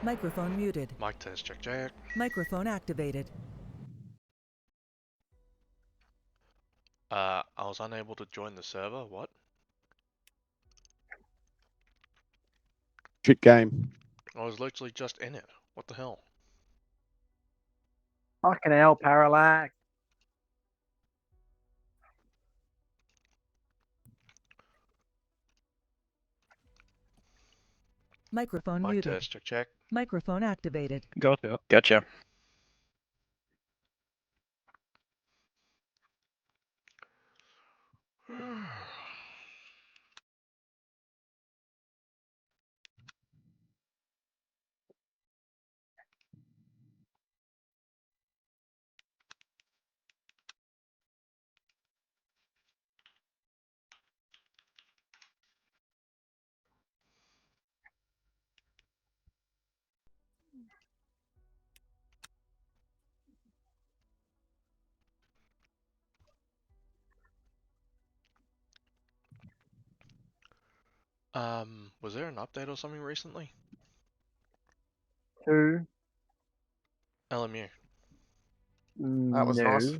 Microphone muted. Mic test, check, check. Microphone activated. I was unable to join the server, what? Shit game. I was literally just in it. What the hell? Fucking hell, Parallax. Microphone Mic muted. test, check, check. Microphone activated. Gotcha. Was there an update or something recently? Two. LMU. That was no. nice.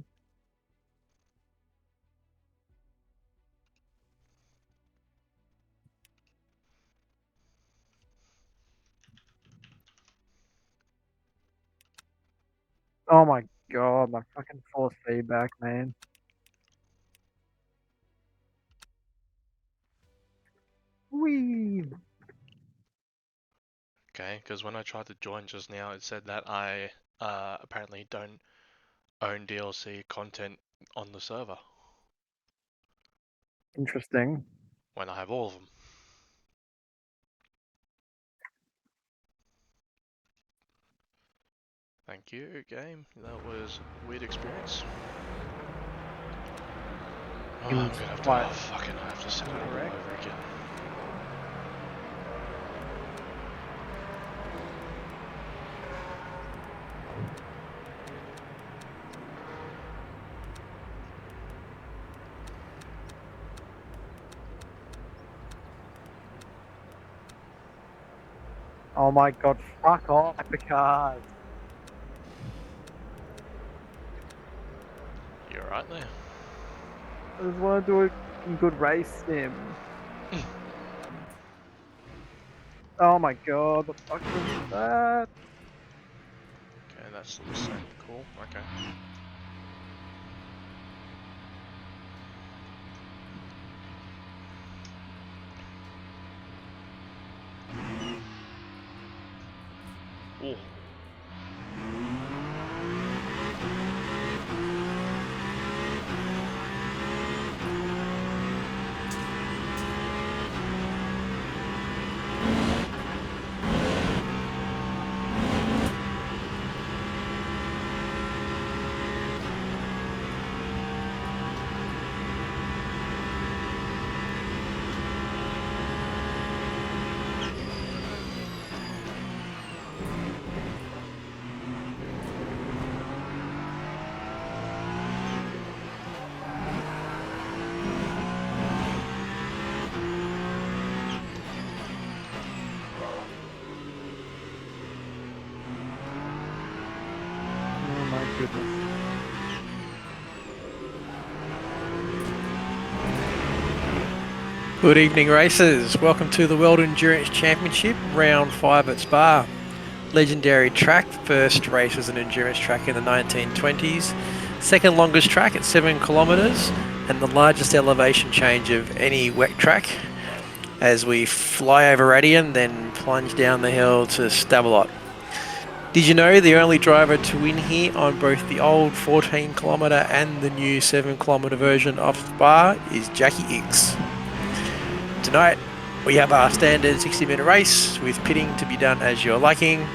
Oh my god, my fucking force feedback, man. Whee! Okay, because when I tried to join just now, it said that I apparently don't own DLC content on the server Interesting. when I have all of them. Thank you, game. That was a weird experience. Oh, I'm gonna have to, I have to set it all over again. Oh my god, fuck off, Picard. You alright there? I just want to do a good race sim. Oh my god, what the fuck was that? Okay, that's the same. Cool, okay. Oh. Oh my goodness. Good evening, racers. Welcome to the World Endurance Championship, round 5 at Spa. Legendary track, first race as an endurance track in the 1920s, second longest track at 7 kilometres, and the largest elevation change of any wet track as we fly over Radian, then plunge down the hill to Stavelot. Did you know the only driver to win here on both the old 14 kilometre and the new 7 kilometre version of Spa is Jackie Hicks? Tonight we have our standard 60-minute race with pitting to be done as you're liking.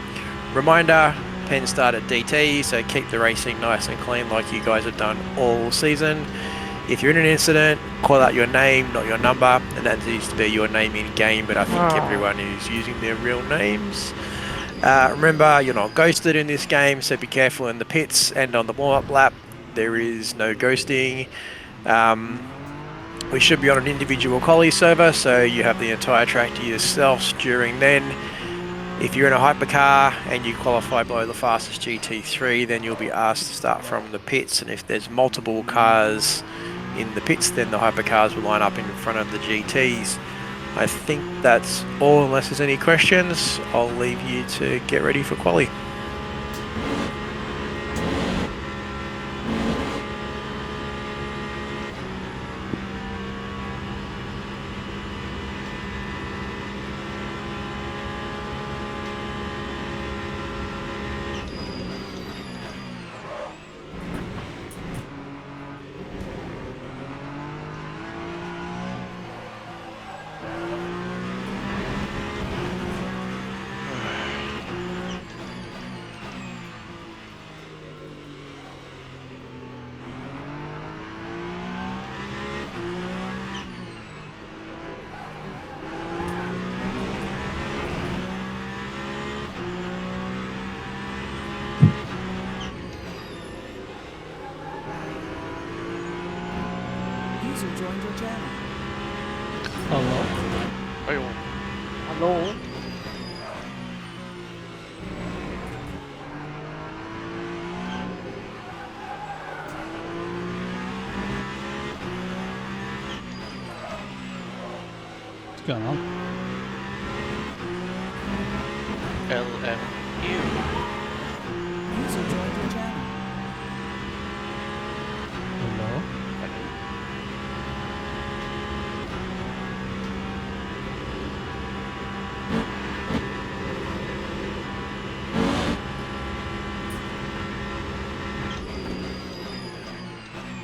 Reminder, pen start at DT, so keep the racing nice and clean like you guys have done all season. If you're in an incident, call out your name, not your number, and that needs to be your name in game, but I think everyone is using their real names. Remember, you're not ghosted in this game, so be careful in the pits and on the warm-up lap. There is no ghosting. We should be on an individual collie server, so you have the entire track to yourselves during then. If you're in a hypercar and you qualify below the fastest GT3, then you'll be asked to start from the pits. And if there's multiple cars in the pits, then the hypercars will line up in front of the GTs. I think that's all, unless there's any questions. I'll leave you to get ready for quali. User joined your channel. Hello. Hey, Hello. What's going on? LMU. User joined your channel. Hello.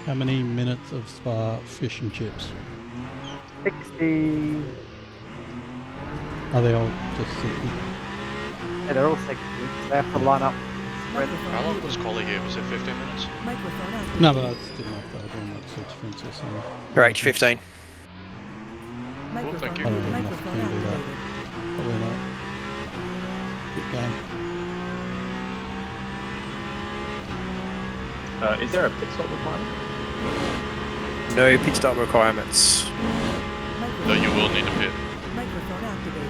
How many minutes of Spa fish and chips? 60. Are they all just sitting? Yeah, they're all 60. They have to line up. Microphone How long muted. was quali here? Was it 15 minutes? Microphone activated. No, but that's still enough. They were doing like 6 fence or something. Correct, 15. Microphone thank you. I don't muted. know if I Microphone can do that. activated. Probably not. Good game. Is there a pit stop requirement? No pit stop requirements. No, you will need a pit. Microphone activated.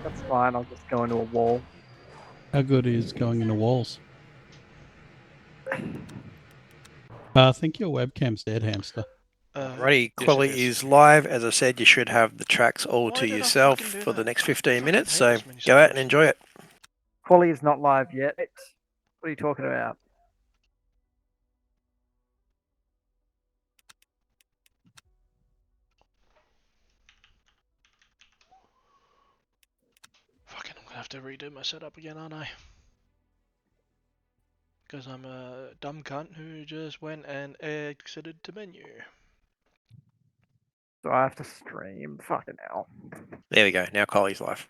That's fine. I'll just go into a wall. How good is going into walls? I think your webcam's dead, hamster. Alrighty, yes, quali it is live. As I said, you should have the tracks all Why to did I yourself fucking do for the that? next I 15 fucking minutes, hate so this mini go out and series. enjoy it. Quali is not live yet. What are you talking about? Fucking, I'm gonna have to redo my setup again, aren't I? Because I'm a dumb cunt who just went and exited the menu. Do I have to stream? Fucking hell. There we go. Now quali's live.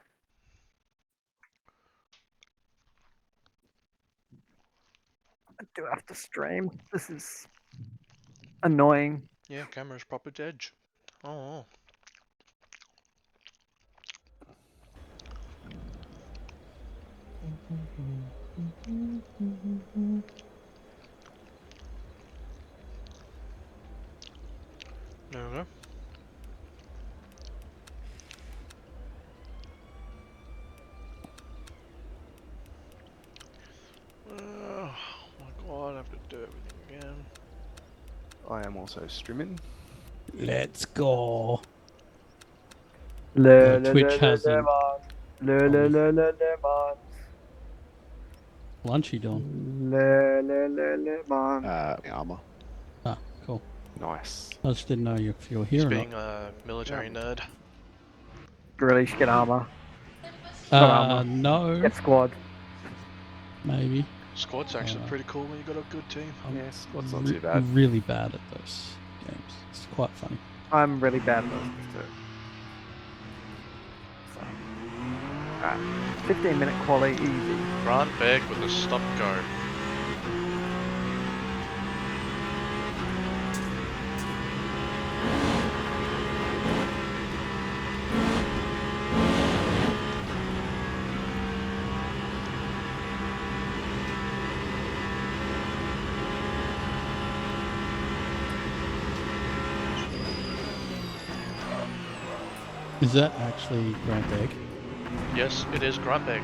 I do have to stream. This is annoying. Yeah, camera's proper dead. Oh. There we go. Oh my god, I have to do everything again. I am also streaming. Let's go. Le, Twitch hasn't. lemon. Lunchy doing. Lemon. Armor. Ah, cool. Nice. I just didn't know if you were He's here or not. being a military nerd. Really should get armor. Got armor. No, Get squad. maybe. Squad's actually pretty cool when you got a good team. Yes, what's not too bad. Really bad at those games. It's quite funny. I'm really bad at those too. So. Alright. 15-minute quali, easy. Grant Beck with a stop go. Is that actually Grant Egg? Yes, it is Gruntbeg.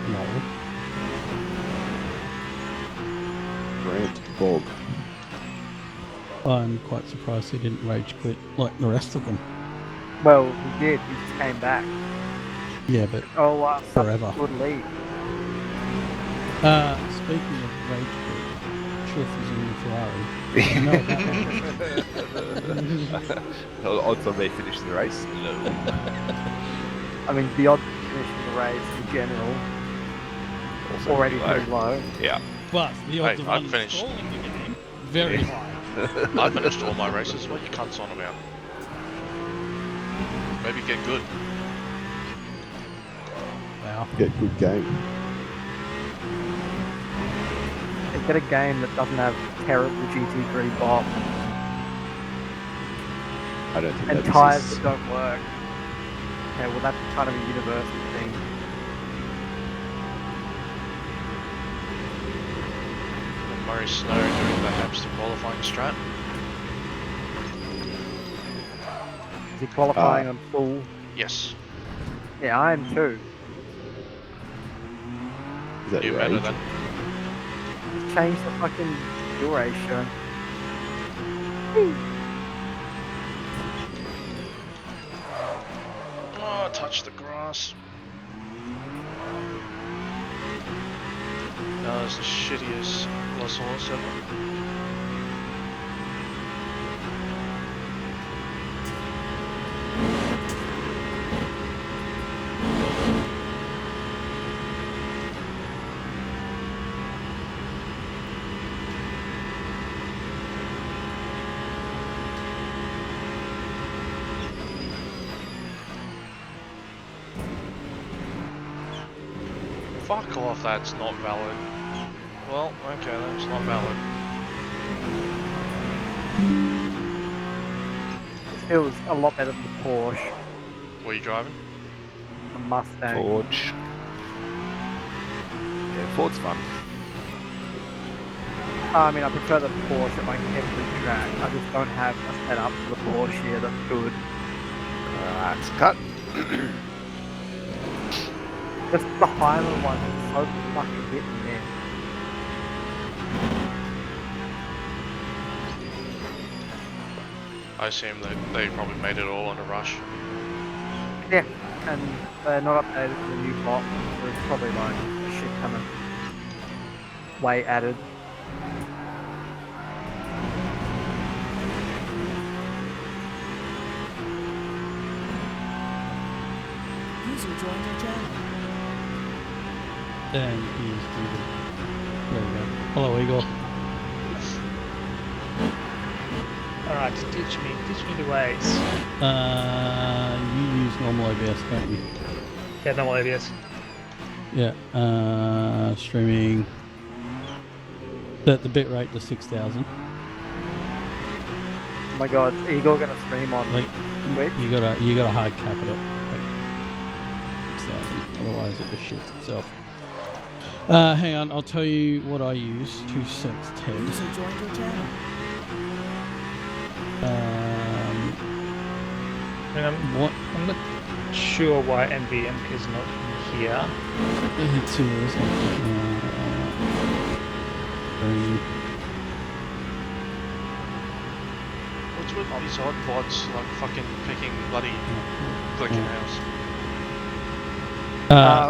No. Grant Bog. I'm quite surprised he didn't rage quit like the rest of them. Well, he did. He just came back. Yeah, but Oh, forever. Good lead. Speaking of rage quit, Truth is in the Ferrari. You know about that. Odds on they finish the race? No. I mean, the odds of finishing the race in general Also already pretty pretty low. Yeah. But the odds Hey, of I've finished. uninstalling the game, very high. I finished all my races. What are you cunts on about? Maybe get good. Wow. Get good game. And get a game that doesn't have terrible GT3 bot I don't think and that tires exists. that don't work. Okay, well that's kind of a universal thing. Murray Snow doing the hamster qualifying strat. Is he qualifying on full? Yes. Yeah, I am too. Is that You your better age? than. Change the fucking fuel ratio. Oh, touch the grass. That was the shittiest loss horse ever. Fuck off, that's not valid. Well, okay, that's not valid. It feels a lot better than the Porsche, Were you driving? the Mustang. Forge. Yeah, Ford's fun. I mean, I prefer the Porsche at like every track. I just don't have a setup for the Porsche here that's good. It's cut. Just the Highland one is so fucking hit and miss. I assume that they probably made it all in a rush. Yeah, and they're not updated to the new bot, so it's probably like a shit ton of weight added. User joined your channel. And he is muted. There we go. Hello, Igor. Alright, teach me the ways. You use normal OBS, don't you? Yeah, normal ABS. Yeah. Streaming. Set the bitrate to 6,000. Oh my god, is Igor gonna stream on Like, Twitch? you gotta hard cap it at like 6,000. Otherwise, it just shits itself. Hang on, I'll tell you what I use. 2 sets 10. User joined your channel. What? I'm not sure why MVM is not here. It's What's with these odd bots like fucking picking bloody clicking house?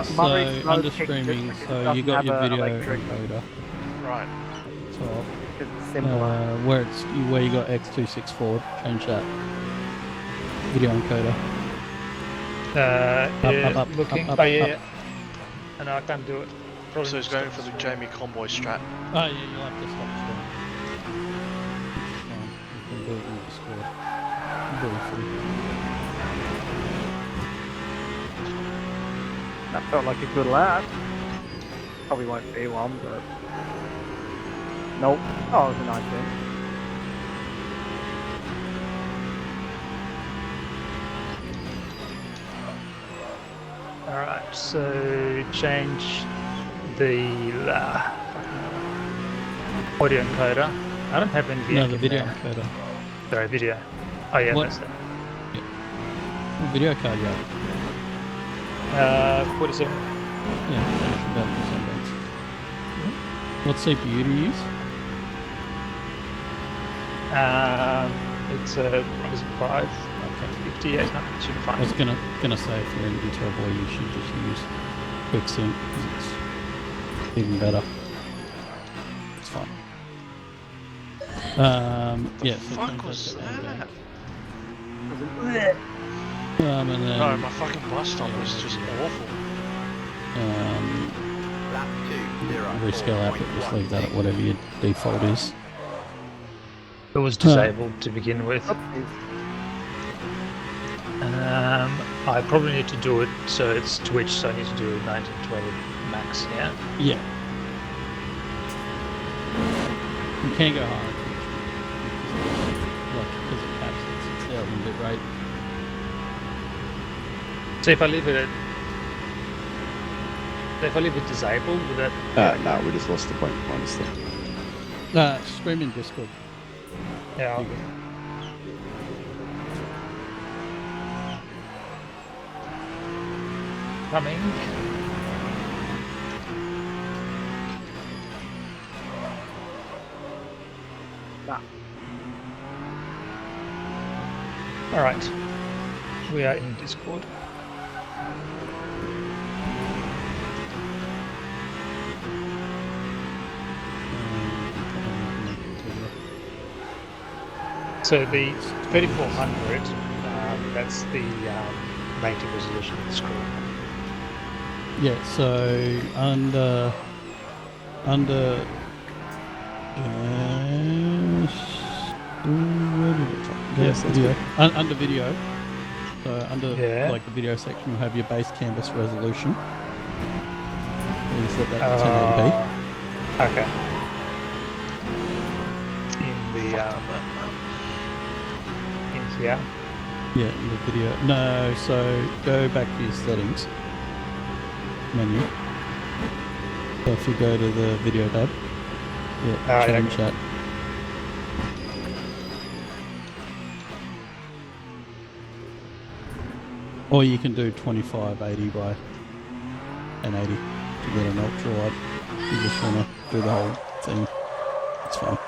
So Murray's no under kick streaming, just because so it you got doesn't your have video electric. encoder Right. top. It's similar. Where you got X264, change that video encoder. Yeah, up, looking. up, Oh up, yeah, up. yeah. I know I can't do it. So he's going for the Jamie Convoy strat. Oh yeah, you'll have to stop streaming. It's fine. You can do it in Discord. Briefly. That felt like a good lap. Probably won't be one, but... Nope. Oh, it was a nice win. Alright, so change the audio encoder. I don't have NVM. No, the in video there. encoder. Sorry, video. Oh yeah, What? that's it. What video card you have? 47. Yeah, that's about the same bands. What CPU do you use? It's a Ryzen 5 Okay. 5800. Should be fine. I was gonna say if you're an Intel boy, you should just use QuickSync because it's even better. It's fine. Yeah. So Fuck change was to that? NVENC. And then No, my fucking bus stop was just awful. Rescale output. Just leave that at whatever your default is. It was disabled to begin with. Oopsies. I probably need to do it so it's Twitch, so I need to do 1920 max, yeah? Yeah. You can go higher. Like, because it caps at 6,000 bit rate. So if I leave it disabled, would that... No, we just lost the point, honestly. Stream in Discord. Yeah, okay. Coming. Nah. Alright. We are in Discord. So the 3400, that's the native resolution of the screen. Yeah, so under where did it go? Yes, that's video. Under video. So under Yeah. like the video section, you'll have your base canvas resolution. You set that to 1080p. Okay. In the in here. Yeah, in the video. No, so go back to your settings menu. So if you go to the video tab, yeah, change that. Or you can do 2580 by 1080 to get an ultra wide. You just want to do the whole thing. It's fine.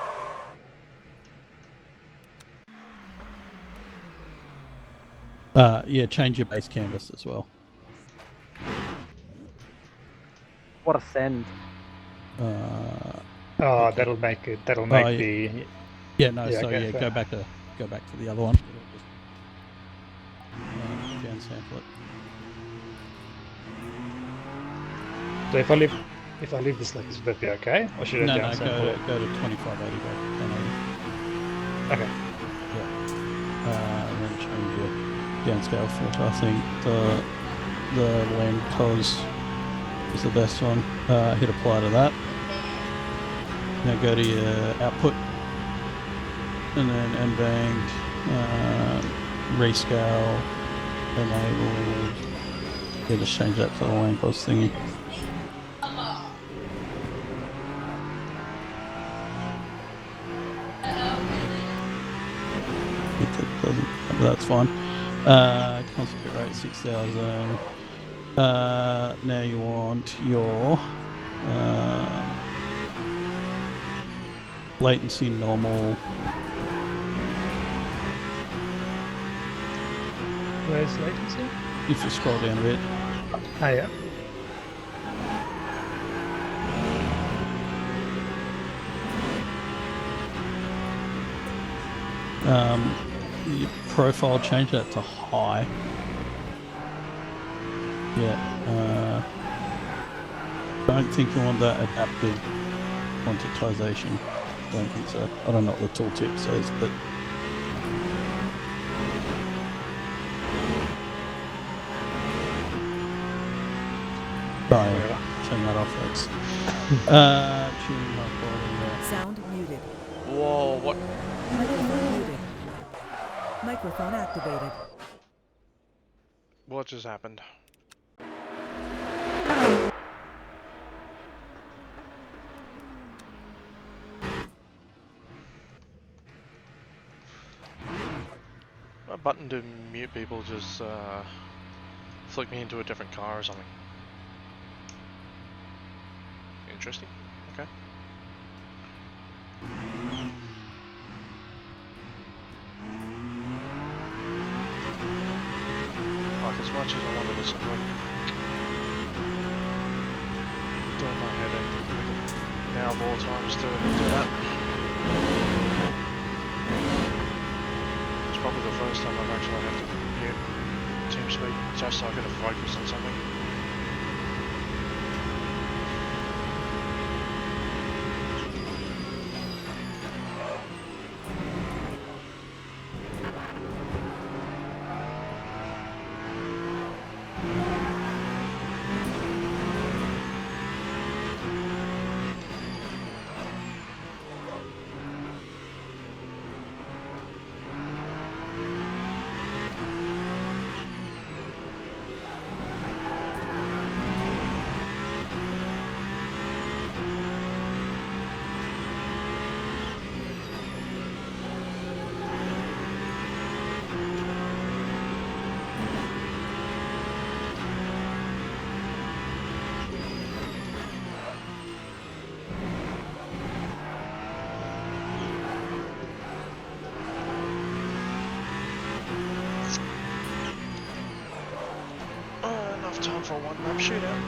Yeah, change your base canvas as well. What a send. Oh, that'll make it. That'll make yeah. the. Yeah, no. Yeah, so okay, yeah, fair. go back to the other one. Down sample it. So if I leave this like this, would that be okay? Or should I No, downsample it? go to 2580 by 1080. Okay. And then change your downscale filter. I think the land cos is the best one. Hit apply to that. Now go to your output, and then NVENC, rescale, enabled. Yeah, just change that to the land cos thingy. That's fine. Constant rate 6,000. Now you want your latency normal. Where's latency? If you scroll down a bit. Ah, yeah. Your profile, change that to high. Yeah. Don't think you want that adaptive quantization. Don't think so. I don't know what the tooltip says, but turn that off. That's tuning high quality there. Sound muted. Whoa, what? Microphone muted. Microphone activated. What just happened? button to mute people just flick me into a different car or something. Interesting. Okay. Like, as much as I want to listen to it, doing my head in now of all times to do that. It's probably the first time I've actually had to mute TeamSpeak just so I could have focused on something. Enough time for a one-lap shootout.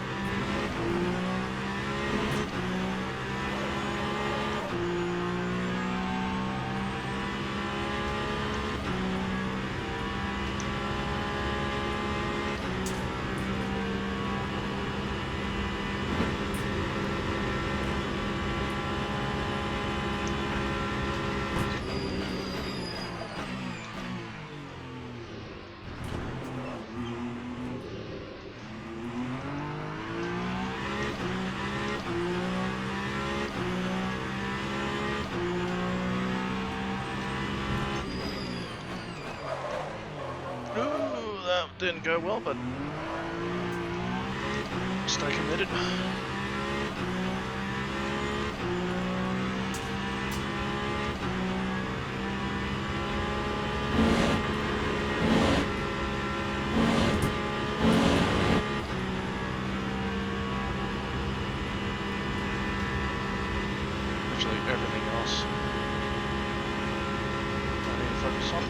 Ooh, that didn't go well, but stay committed. Actually, everything else I need to focus on.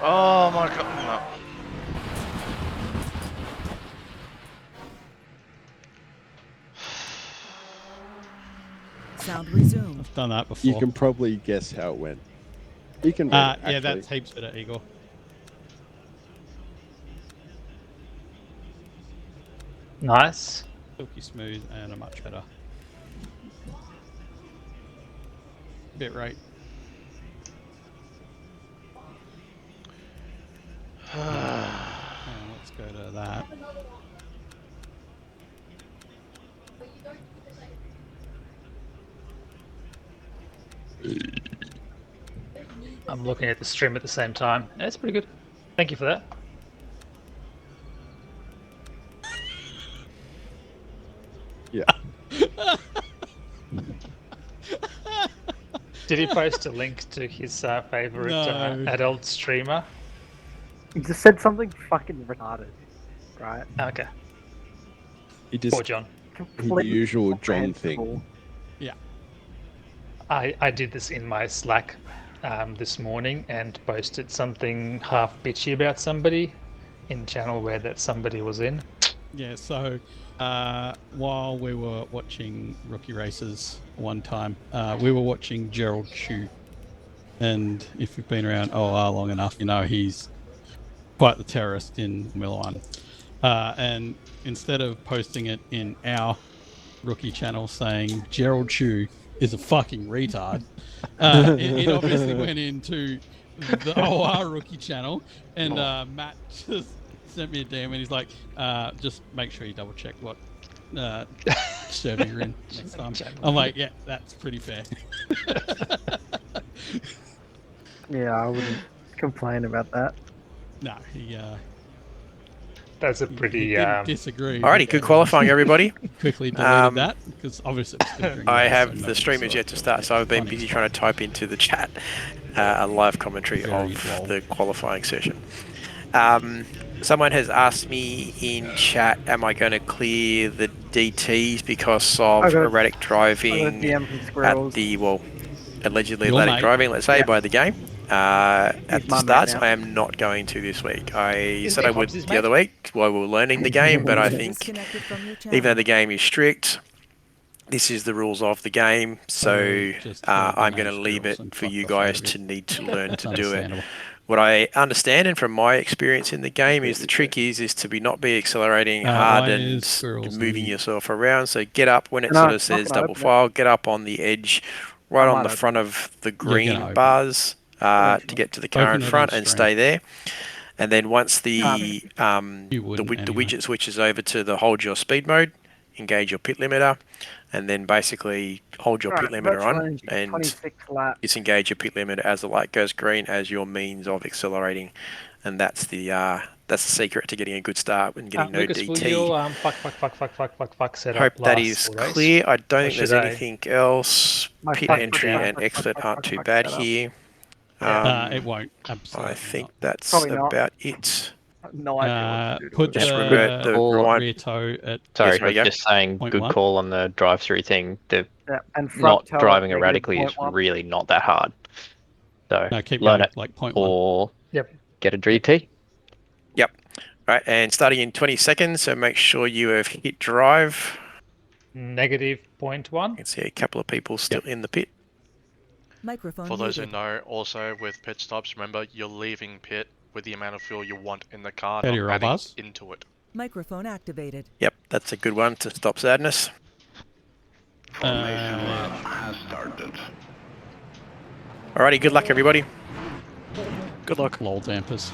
Oh my god, no. Sound resumed. I've done that before. You can probably guess how it went. You can read it, yeah, actually. that's heaps better, Igor. Nice. Silky smooth and a much better bit rate. Let's go to that. I'm looking at the stream at the same time. That's pretty good. Thank you for that. Yeah. Did he post a link to his favorite No. adult streamer? He just said something fucking retarded, right? Okay. He just Poor John. the usual John thing. incomprehensible. Yeah. I did this in my Slack this morning and posted something half bitchy about somebody in the channel where that somebody was in. Yeah, so while we were watching rookie races one time, we were watching Gerald Chew. And if you've been around OR long enough, you know he's quite the terrorist in Formula One. And instead of posting it in our rookie channel saying Gerald Chew is a fucking retard, it obviously went into the OR rookie channel, and Matt just sent me a DM and he's like, just make sure you double check what server you're in next time. I'm like, yeah, that's pretty fair. Yeah, I wouldn't complain about that. No, he That's a he pretty. didn't disagree. Alrighty, good qualifying, everybody. Quickly deleted that because obviously it was still during I race, so have nobody the stream is saw yet it. to start, so I've been Funny busy stuff. trying to type into the chat a live commentary Very of lol. the qualifying session. Someone has asked me in chat, am I going to clear the DTs because of I got- erratic I got a driving DM from at Squirrels. the, well, allegedly Your erratic mate. driving, let's say, Yeah. by the game. At He's the my mate starts, now. I am not going to this week. I said he I would Hobbs' his the mate? other week while we were learning the game, but I think Disconnected from your even though channel. the game is strict, this is the rules of the game, so just heard the I'm going to name leave Squirrels it and for fucked you off guys out of to it. need to learn That's to do it. understandable. What I understand, and from my experience in the game, is the trick is to be not be accelerating hard why and is Squirrels moving in? yourself around. So get up when it No, sort of I'm says not gonna double open it. file. Get up on the edge, right I on might the open front it. of the You're gonna green open it. bars to Eventually. get to the car Open in it front on and stream. stay there. And then once the You wouldn't the anyway. widget switches over to the hold your speed mode, engage your pit limiter, and then basically hold your pit Right, limiter virtual on energy, and 26 lap. disengage your pit limiter as the light goes green as your means of accelerating, and that's the secret to getting a good start and getting no Lucas, will DT. you fuck set up Hope that last is race? clear. I don't Or think there's should I? anything else. My Pit fuck, entry fuck, and fuck, exit fuck, aren't fuck, too fuck, bad set up. here. It won't. I Absolutely think not. that's Probably not. about it. No idea what to do to Put it. Just remember the Call- rewind. rear toe at Sorry, Yes, there we go. just saying Point good one. call on the drive-through thing. The Yeah, and front not toe at driving negative erratically is 0.1. really not that hard. So no, keep learn going, it like point one. or Yep. get a DT. Yep. Right, and starting in 20 seconds, so make sure you have hit drive. Negative 0.1. You can see a couple of people still in the pit. Microphone For those who muted. know, also with pit stops, remember you're leaving pit with the amount of fuel you want in the car, How do you not roll adding bars? into it. Microphone activated. Yep, that's a good one to stop sadness. Alrighty, good luck everybody. Good luck. Lol dampers.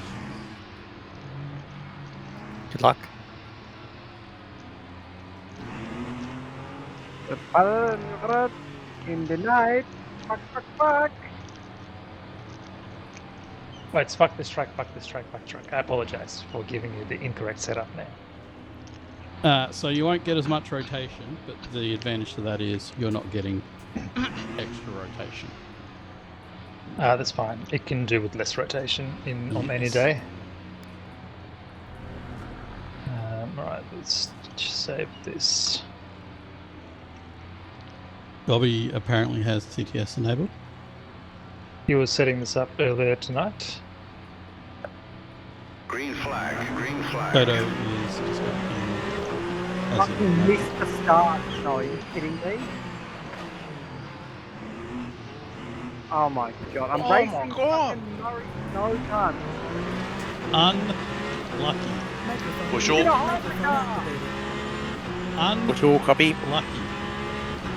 Good luck. The fun in the night. Fuck, fuck, fuck. Wait, fuck this track, fuck this track, fuck track. I apologize for giving you the incorrect setup now. So you won't get as much rotation, but the advantage to that is you're not getting extra rotation. That's fine. It can do with less rotation on any Yes. day. Right, let's just save this. Bobby apparently has CTS enabled. He was setting this up earlier tonight. Green flag, green flag. Toto is just got in as Fucking of missed the start. No, are you kidding me? Oh my god, I'm Oh racing. my God. fucking No chance. unlucky. Microphone Push muted. all. Microphone activated. Which all copy. Unlucky.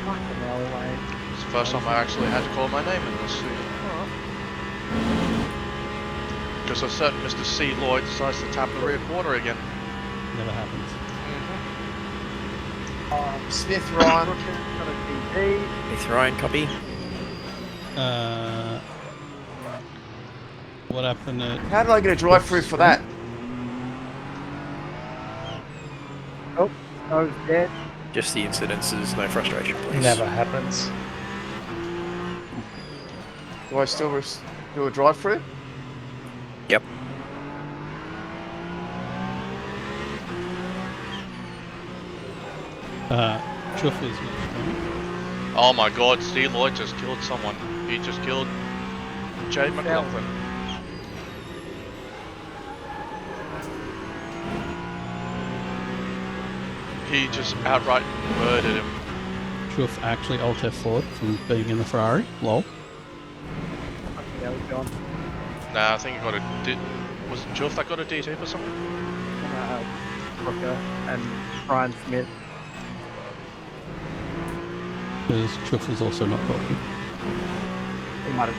Fucking hell, mate. It's the first time I actually had to call my name in this season. Because a certain Mr. C. Lloyd decides to tap the rear quarter again. Never happens. Smith, Ryan. Got a DT. It's Ryan, copy. What happened at... How did I get a drive-through for that? Oh, O's dead. Just the incidences, no frustration, please. Never happens. Do I still do a drive-through? Yep. Chuff is not streaming. Oh my god, C. Lloyd just killed someone. He just killed Jay McLaughlin. He just outright murdered him. Chuff actually alt F4'd from being in the Ferrari. Lol. Yeah, we're gone. Nah, I think he got a. Was it Chuff that got a DT for something? Brooker and Brian Smith. Because Chuff was also not talking. He might have.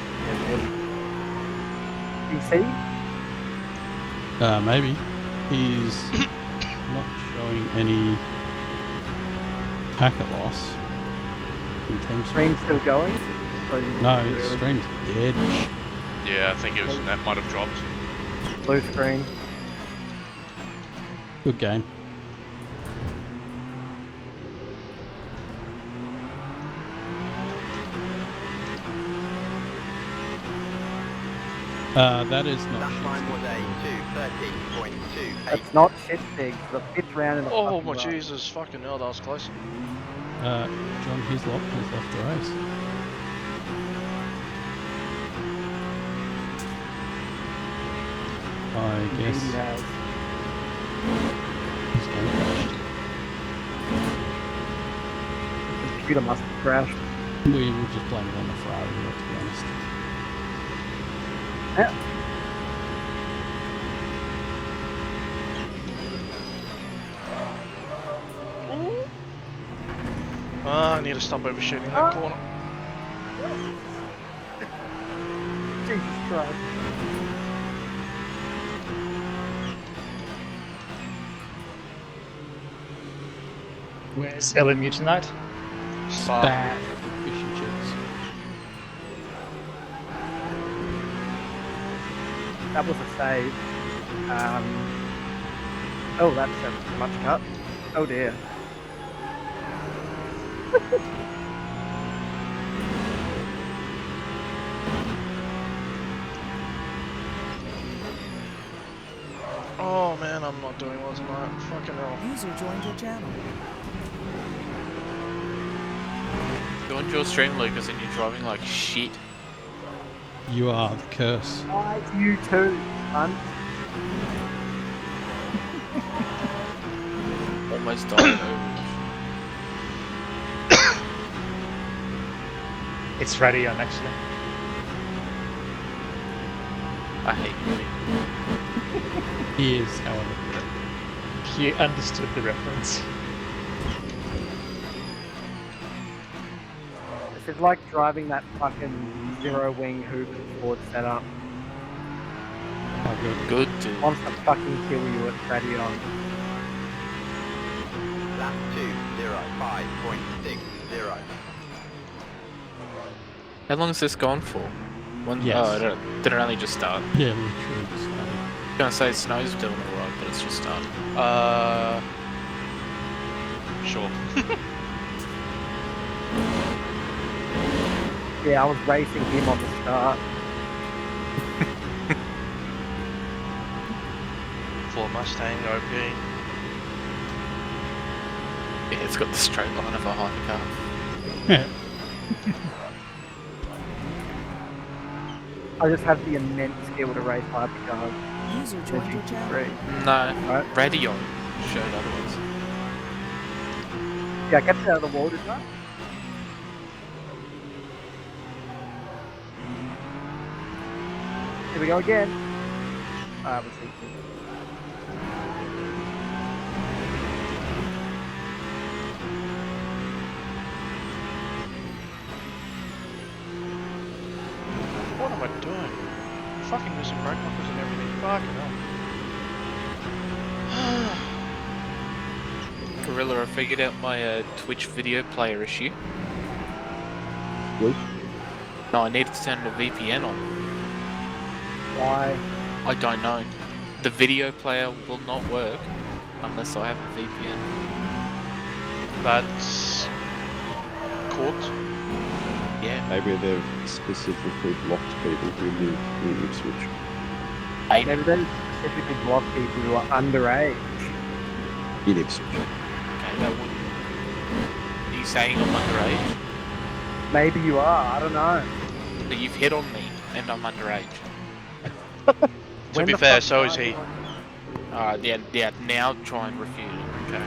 DC? Maybe. He's not showing any packet loss in team Stream still going? No, his stream's dead. Yeah, I think it was. That might have dropped. Blue screen. Good game. That is not. That time was a 2:30.28. It's not shit big. The 5th round in the Oh fucking my run. Jesus, fucking hell, that was close. John Hislop has left the race. I guess He has. he's game crashed. The computer must have crashed. We will just blame it on the Ferrari, to be honest. Yeah. I need to stop overshooting that corner. Jesus Christ. Where's LMU tonight? Bad fish and chips. That was a save. Oh, that's a much cut. Oh dear. Oh man, I'm not doing well tonight. Fucking hell. User joined your channel. Go on your stream, Lucas, and you're driving like shit. You are the curse. Why you too, cunt? Almost died over. It's radio actually. I hate you. He is, however. He understood the reference. This is like driving that fucking zero wing hoop Ford setup. Oh, good. Good, dude. Wants to fucking kill you at radio. Lap 2:05.60. How long has this gone for? One. Yes. Oh, did it only just start? Yeah, literally just started. I'm gonna say snow's doing alright, but it's just started. Sure. Yeah, I was racing him on the start. Ford Mustang OP. Yeah, it's got the straight line of a hypercar. Yeah. I just have the immense skill to race hypercars. User joined your channel. Great. No, Right. radio showed otherwise. Yeah, I kept it out of the wall, didn't I? Here we go again. We'll see. What am I doing? I'm fucking missing brake markers and everything. Fucking hell. Gorilla, I figured out my Twitch video player issue. Good. No, I need to turn the VPN on. Why? I don't know. The video player will not work unless I have a VPN. That's cooked. Yeah. Maybe they've specifically blocked people who live in Ipswich. Maybe they specifically block people who are underage. In Ipswich. Okay, that would. Are you saying I'm underage? Maybe you are, I don't know. But you've hit on me, and I'm underage. To be fair, so is he. Yeah, now try and refute it. Okay.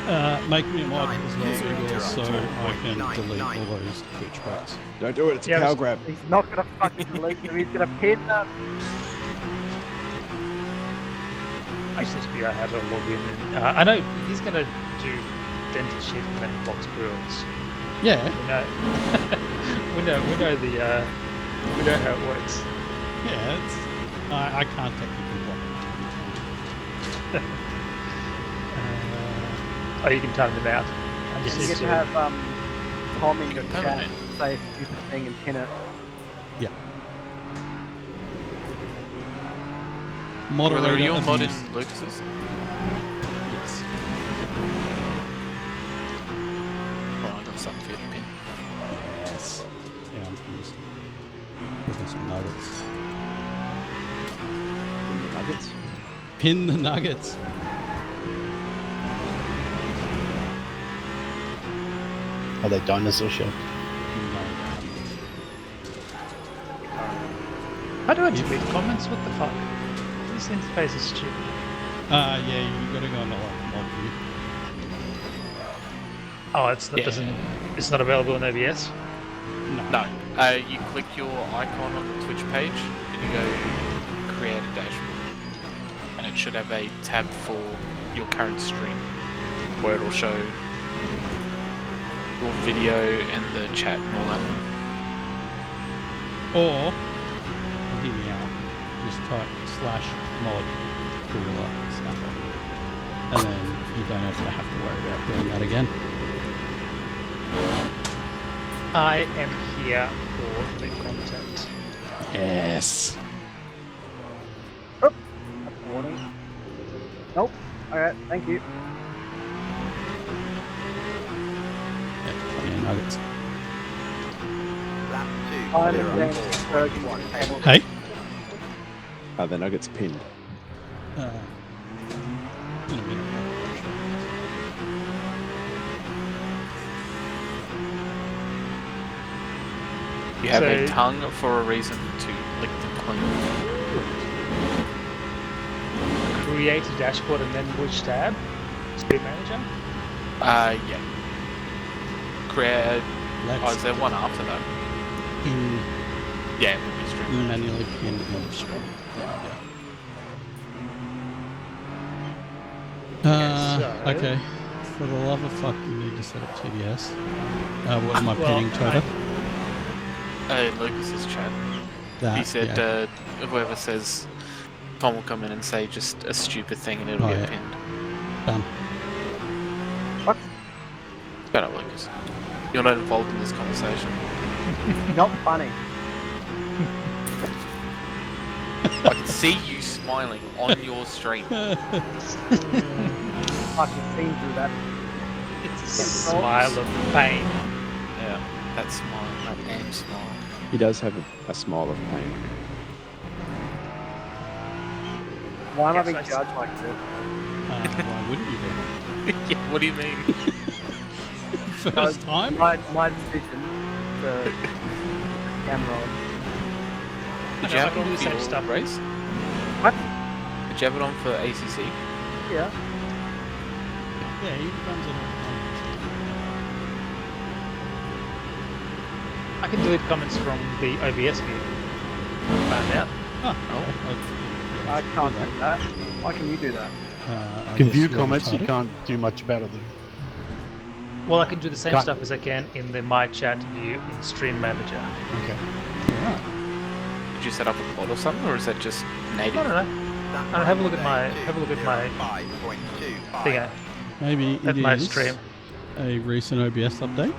Make me a mod as well, Igor, so I can delete all those Twitch tracks. Don't do it, it's a Yeah, cow it's- grab. He's not gonna fucking delete them. He's gonna pin them. I just need to figure out how to log in. And, I know he's gonna do dented shit and then box grills. Yeah. We know. we know the. We know how it works. Yeah, it's. I can't technically block Oh, you can time them out. I just You need get to have Tom in your chat say a stupid thing and pin it. Yeah. Were Moderator you abuse. modded Lucas's? Yes. Right, I got something for you to pin. Yes. Yeah, I'm just looking some nuggets. Nuggets? Pin the nuggets. Are they dinosaur shaped? How do I delete comments? What the fuck? This interface is stupid. Yeah, you gotta go into like mod view. Oh, it's not, it's not available in OBS. No. You click your icon on the Twitch page and you go create a dashboard. And it should have a tab for your current stream where it'll show your video and the chat and all that. Or, hear me out, just type /mod gorilla snapper. And then you don't ever have to worry about doing that again. I am here for the content. Yes. Warning. Nope. Alright, thank you. Yeah, plenty of nuggets. I'm advancing 31. Hey? Are the nuggets pinned? In a minute. You have a So- tongue for a reason to lick them clean. Create a dashboard and then which tab? Screen Manager? Yeah. Create. Let's Oh, is there one after that? in Yeah, it would be stream. manually pinned mod stream. so- Okay. For the love of fuck, you need to set up TDS. What am I Well, pinning, Toto? Lucas's chat. That, He said yeah. whoever says Tom will come in and say just a stupid thing and it'll Oh, get yeah. pinned. Done. What? Shut up, Lucas. You're not involved in this conversation. Not funny. I can see you smiling on your stream. Fucking seen through that. It's a smile of pain. Yeah, that smile, that damn smile. He does have a smile of pain. Why am I Yes, being I judged like this? Why wouldn't you be? Yeah, what do you mean? First time? My decision to camera on. Did you I have can it do on the for same your stuff. race? What? Did you have it on for ACC? Yeah. Yeah, he runs it. I can delete comments from the OBS view. Found out. I can't do that. Why can you do that? I can guess view you're comments, you retarded. can't do much about it. Well, I can do the same Got- stuff as I can in the My Chat view in Stream Manager. Okay. Alright. Did you set up a plot or something, or is that just native? I don't know. Have a look at my thing Maybe at it my is stream. a recent OBS update.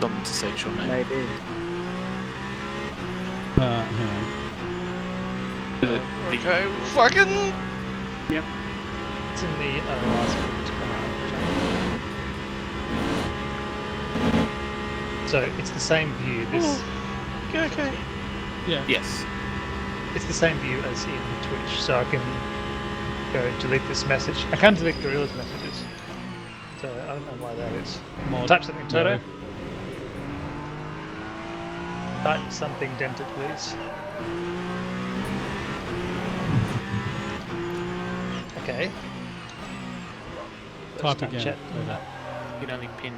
Something to search your name. Maybe. Hang Okay, fucking. It's in the last one. So it's the same view. This Okay. on. Yeah. Yes. it's the same view as in Twitch. So I can go delete this message. I can't delete Gorilla's messages. So I don't know why that is. Mod. Type something, Toto. No. Type something dented, please. Okay. Type time again. chat. So that. You can only pin.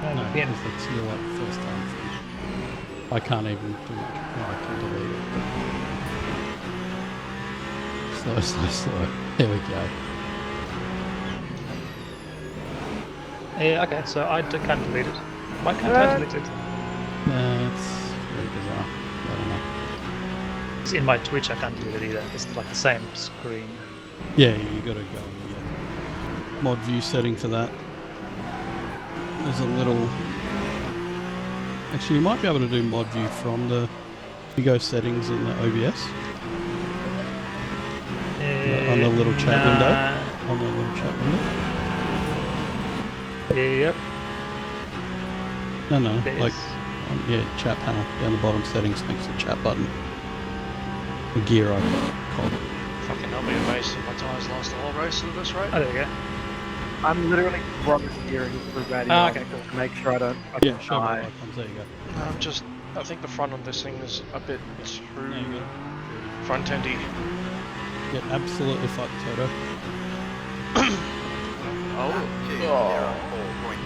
No, Pin. because it's your like first time thing. I can't even do much. No, I can delete it. Slow. There we go. Yeah, okay, so I can't delete it. Why can't I delete it? That's very bizarre. I don't know. It's in my Twitch, I can't delete it either. It's like the same screen. Yeah, you gotta go in the mod view setting for that. There's a little. Actually, you might be able to do mod view from the. You go settings in the OBS. On the little chat window. On the little chat window. Yep. No, There's- like, yeah, chat panel down the bottom settings next to the chat button. The gear icon. Called. Fucking I'll be amazed if my tyres last the whole race at this rate. Oh, there you go. I'm literally rubber steering through radio Oh, okay, cool. to make sure I don't Yeah, fucking show me die. icons. There you go. I think the front on this thing is a bit too There you go. front-endy. Get absolutely fucked, Toto. Oh,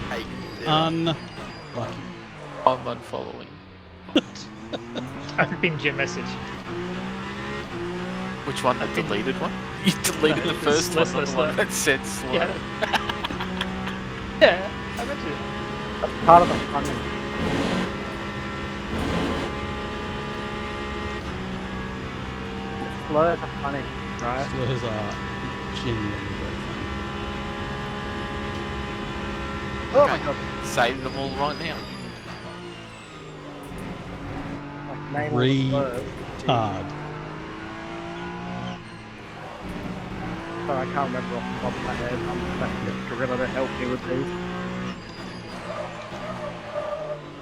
204.80. Unlucky. I'm unfollowing. I've pinned your message. Which one? The deleted one? You deleted the first one, Slow, not the slow. one that said slow. Yeah. Yeah, I meant to. That's part of the fun. Slurs are funny, right? Slurs are genuinely very funny. Oh my god. Say them all right now. Like name all the slurs. Retard. So I can't remember off the top of my head. I'm just going to get Gorilla to help me with these.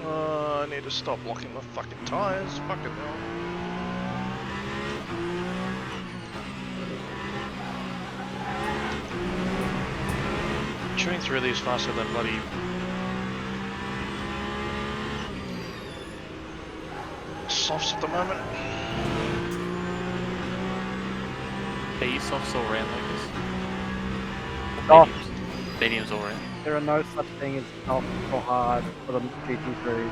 I need to stop blocking the fucking tyres. Fucking hell. Chewing through these faster than bloody softs at the moment. Are you softs all round like this? Oh, Mediums all round. there are no such thing as soft or hard for the GT3.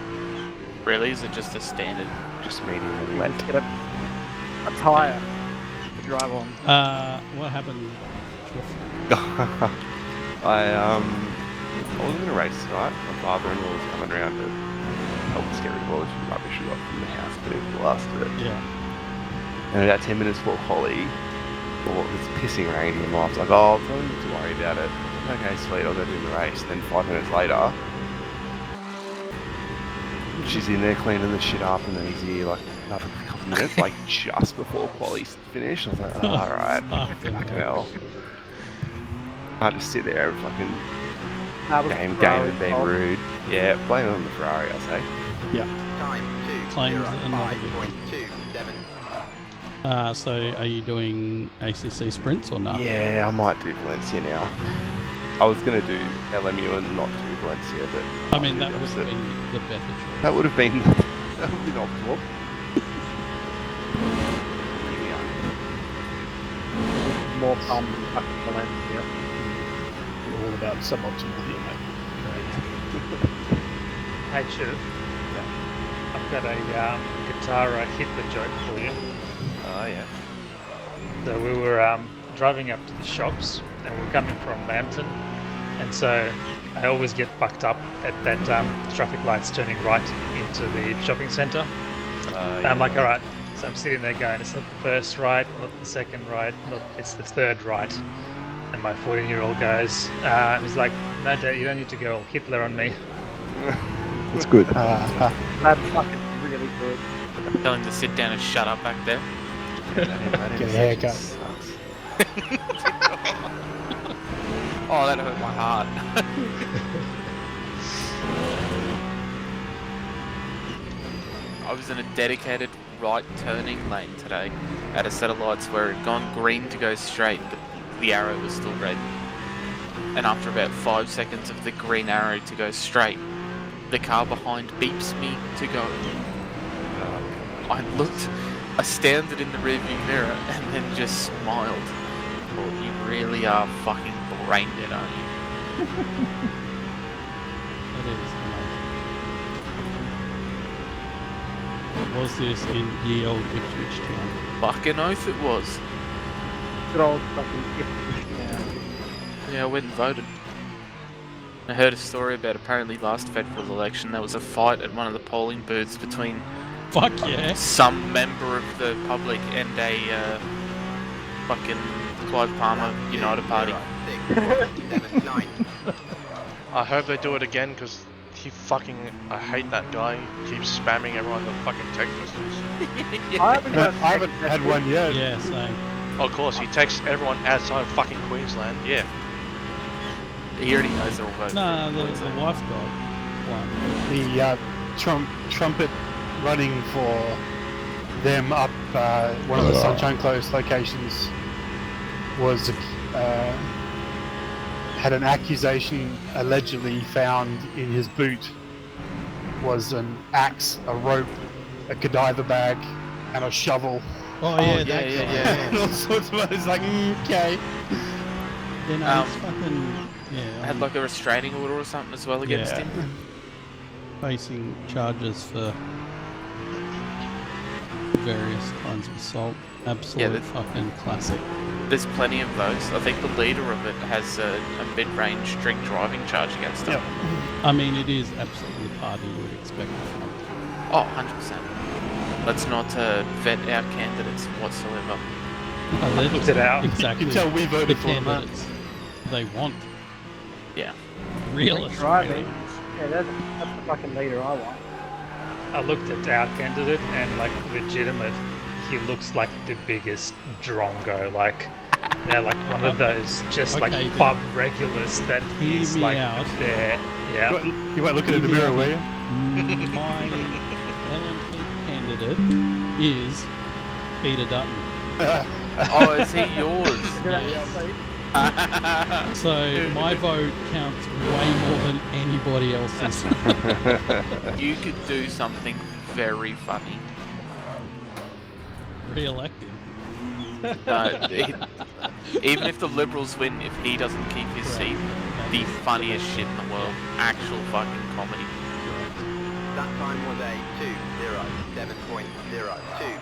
Really? Is it just a standard? Just medium and You wet. just get a tyre to drive on. What happened? I wasn't gonna race tonight. My father-in-law was coming around to help us get rid of all this rubbish we got from the house, but it blasted it. Yeah. And about 10 minutes before Holly, well, it was pissing raining, and my wife's like, "Oh, don't need to worry about it. Okay, sweet, I'll go do the race." Then 5 minutes later, she's in there cleaning the shit up, and then he's here like another couple of minutes, like just before quali's finished. I was like, "Oh, alright, fucking hell." I had to sit there and fucking That was game Ferrari's and being fault. rude. Yeah, blame it on the Ferrari, I say. Time Claims another good 205.27. So are you doing ACC sprints or not? Yeah, I might do Valencia now. I was gonna do LMU and not do Valencia, but I mean, that do the would have opposite. been the better choice. That would have been optimal. Here we are. More fun than fucking Valencia. All about suboptimal here, mate. Hey, Chiv. I've got a guitar Hitler joke for you. Oh yeah. So we were driving up to the shops, and we're coming from Lambton, and so I always get fucked up at that traffic lights turning right into the shopping centre. And I'm like, alright, so I'm sitting there going, it's not the first right, not the second right, not, it's the third right. And my 14-year-old goes, he's like, no, Dad, you don't need to go all Hitler on me. That's good. That's fucking really good. Tell him to sit down and shut up back there. Get a haircut. Oh, that hurt my heart. I was in a dedicated right turning lane today at a set of lights where it had gone green to go straight, but the arrow was still red. And after about 5 seconds of the green arrow to go straight, the car behind beeps me to go. I looked astounded in the rearview mirror and then just smiled. Thought, you really are fucking boring. brain dead, aren't you? That is amazing. Was this in ye old Ipswich Town? Fucking oath it was. Good old fucking Ipswich Town. Yeah, I went and voted. I heard a story about apparently last federal election there was a fight at one of the polling booths between Fuck yeah. some member of the public and a fucking Clive Palmer United Party. I hope they do it again because I hate that guy. He keeps spamming everyone with fucking text messages. I haven't had one yet. Yeah, same. Oh, of course, he texts everyone outside of fucking Queensland. Yeah. He already knows they're all voting. Nah, the wife got one. The trumpet running for them up one of the Sunshine Close locations was had an accusation allegedly found in his boot was an axe, a rope, a Godiva bag, and a shovel. Oh yeah, And all sorts of others. Like, okay. You know, it's fucking had like a restraining order or something as well against him. Facing charges for various kinds of assault. Absolute fucking classic. There's plenty of those. I think the leader of it has a mid-range drink driving charge against him. I mean, it is absolutely the party you would expect from. Oh, 100%. Let's not vet our candidates whatsoever. Looked it out. Exactly. You can tell we voted the for them. candidates they want. Yeah. Realist. Driving. Yeah, that's the fucking leader I want. I looked at our candidate and like legitimate, he looks like the biggest drongo, like like one of those just like pub regulars that he's like there. Yeah. You won't look in the mirror, will you? My LNP candidate is Peter Dutton. Oh, is he yours? So my vote counts way more than anybody else's. You could do something very funny. Re-elected. Even if the Liberals win, if he doesn't keep his seat, the funniest shit in the world. Actual fucking comedy. That time was a 2:07.02.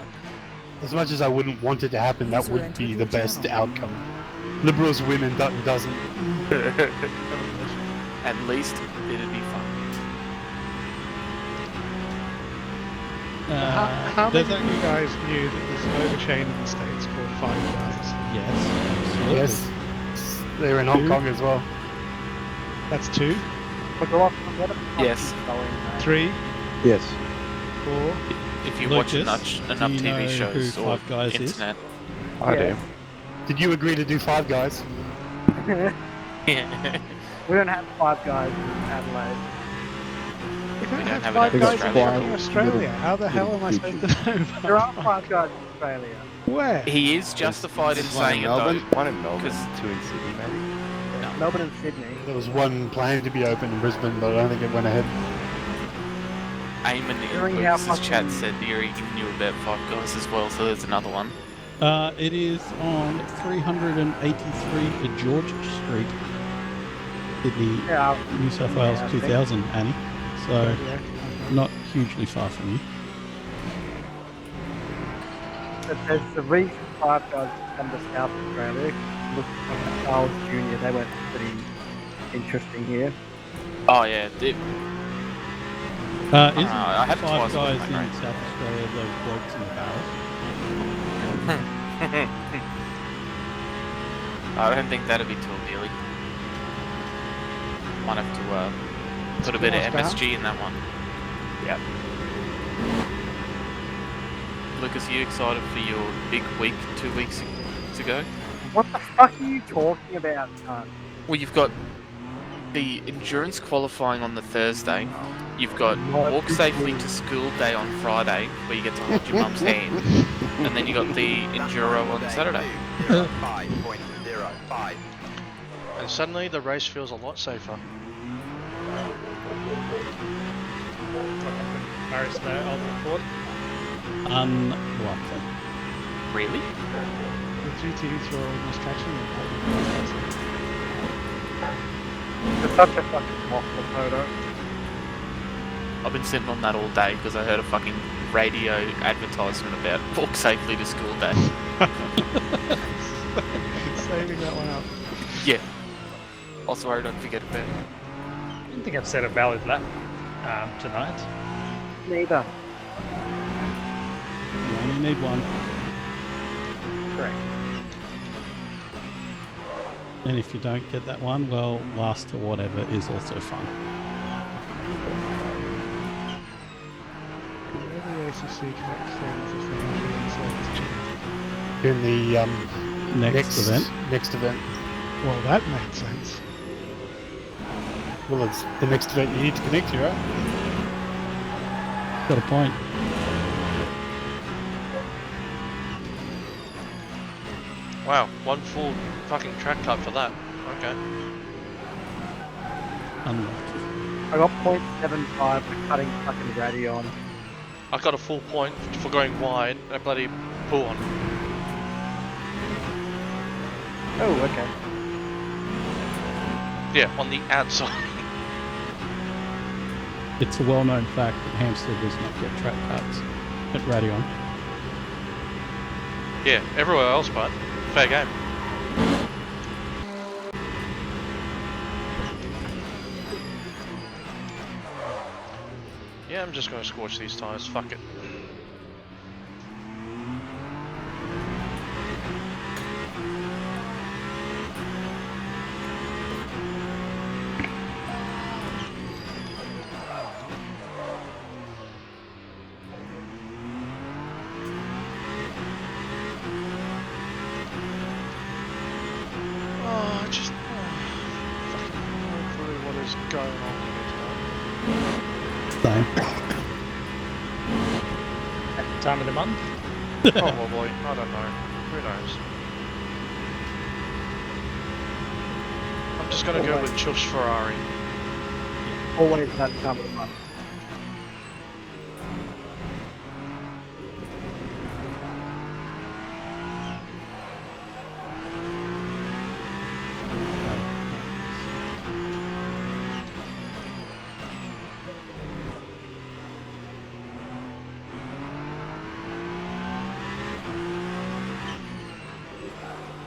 As much as I wouldn't want it to happen, that would be the best outcome. Liberals win and Dutton doesn't. At least it'd be fun. How many of you guys knew that there's another chain in the States called Five Guys? Yes. Yes. They're in Hong Kong as well. That's 2. Yes. 3. Yes. 4. If you watch Lucas, enough do you TV know shows who or Five Guys is? internet. I do. Did you agree to do Five Guys? Yeah. We don't have 5 guys in Adelaide. We don't don't have have it 5 in guys in Australia. fucking Australia. How the hell am I supposed to know about There are 5 guys in Australia. Where? He is justified in saying it though. One in Melbourne, 'cause- 2 in Sydney, maybe. Melbourne and Sydney. There was one planned to be open in Brisbane, but I don't think it went ahead. Eamon Hearing in how Lucas's chat fucking- said he knew about Five Guys as well, so there's another one. It is on 383 George Street, Sydney, Yeah. New South Wales, I think. 2000, Annie. So, not hugely far from you. But there's the reason 5 guys come to South Australia. Look at Charles Jr. They went pretty interesting here. Oh yeah, Isn't I had it Five twice Guys with in my South Australia those blokes in barrels? I don't think that'd be too appealing. Might have to put a bit of MSG in that one. Yep. Lucas, are you excited for your big week 2 weeks to go? What the fuck are you talking about, son? Well, you've got the endurance qualifying on the Thursday. You've got walk safely to school day on Friday, where you get to hold your mum's hand, and then you got the enduro on Saturday. 5.05. And suddenly the race feels a lot safer. Maris Mayor, I'll report. Unlikely. Really? The GTs were almost catching them. It's such a fucking waffle photo. I've been sitting on that all day because I heard a fucking radio advertisement about walk safely to school day. Saving that one up. Yeah. I was worried I'd forget about it. I don't think I've set a valid lap tonight. Neither. You only need one. Correct. And if you don't get that one, well, last or whatever is also fun. Where the ACC track stands is the national service. In the Next event. Next event. Well, that makes sense. Well, it's the next event you need to connect to, right? Got a point. Wow, one full fucking track cut for that. Okay. Unlucky. I got 0.75 for cutting fucking Radion. I got a full point for going wide. I bloody pull on. Oh, okay. Yeah, on the outside. It's a well-known fact that Hamster does not get track cuts at Radion. Yeah, everywhere else, but fair game. Yeah, I'm just gonna scorch these tires. Fuck it. Oh, I just fucking no clue what is going on here tonight. Same. At the time of the month? Probably. I don't know. Who knows? I'm just gonna go with Chush Ferrari. Always that time of the month.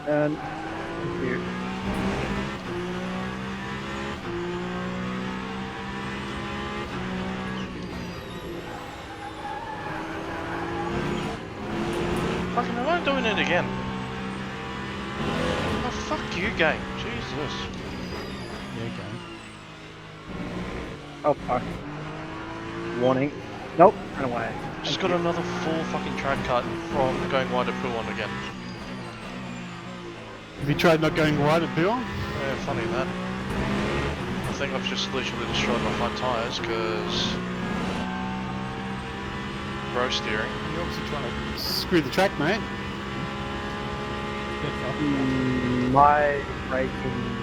And thank you. Fucking, am I doing it again? Oh, fuck you, game. Jesus. Yeah, okay. Oh fuck. Warning. Nope, run away. Just Thank got you. another full fucking track cut from going wide to pull on again. Have you tried not going wide at Bill? Yeah, funny that. I think I've just literally destroyed my front tyres because row steering. You're obviously trying to screw the track, mate. My braking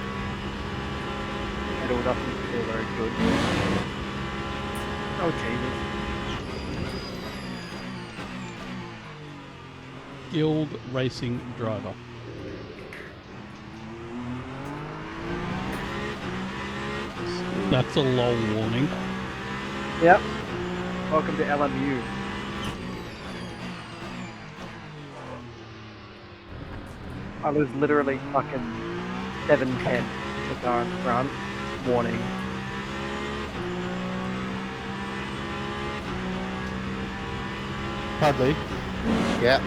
pedal doesn't feel very good. Oh Jesus. Guild Racing Driver. That's a lol warning. Yep. Welcome to LMU. I was literally fucking 710 to go in front. Warning. Hardly. Yeah.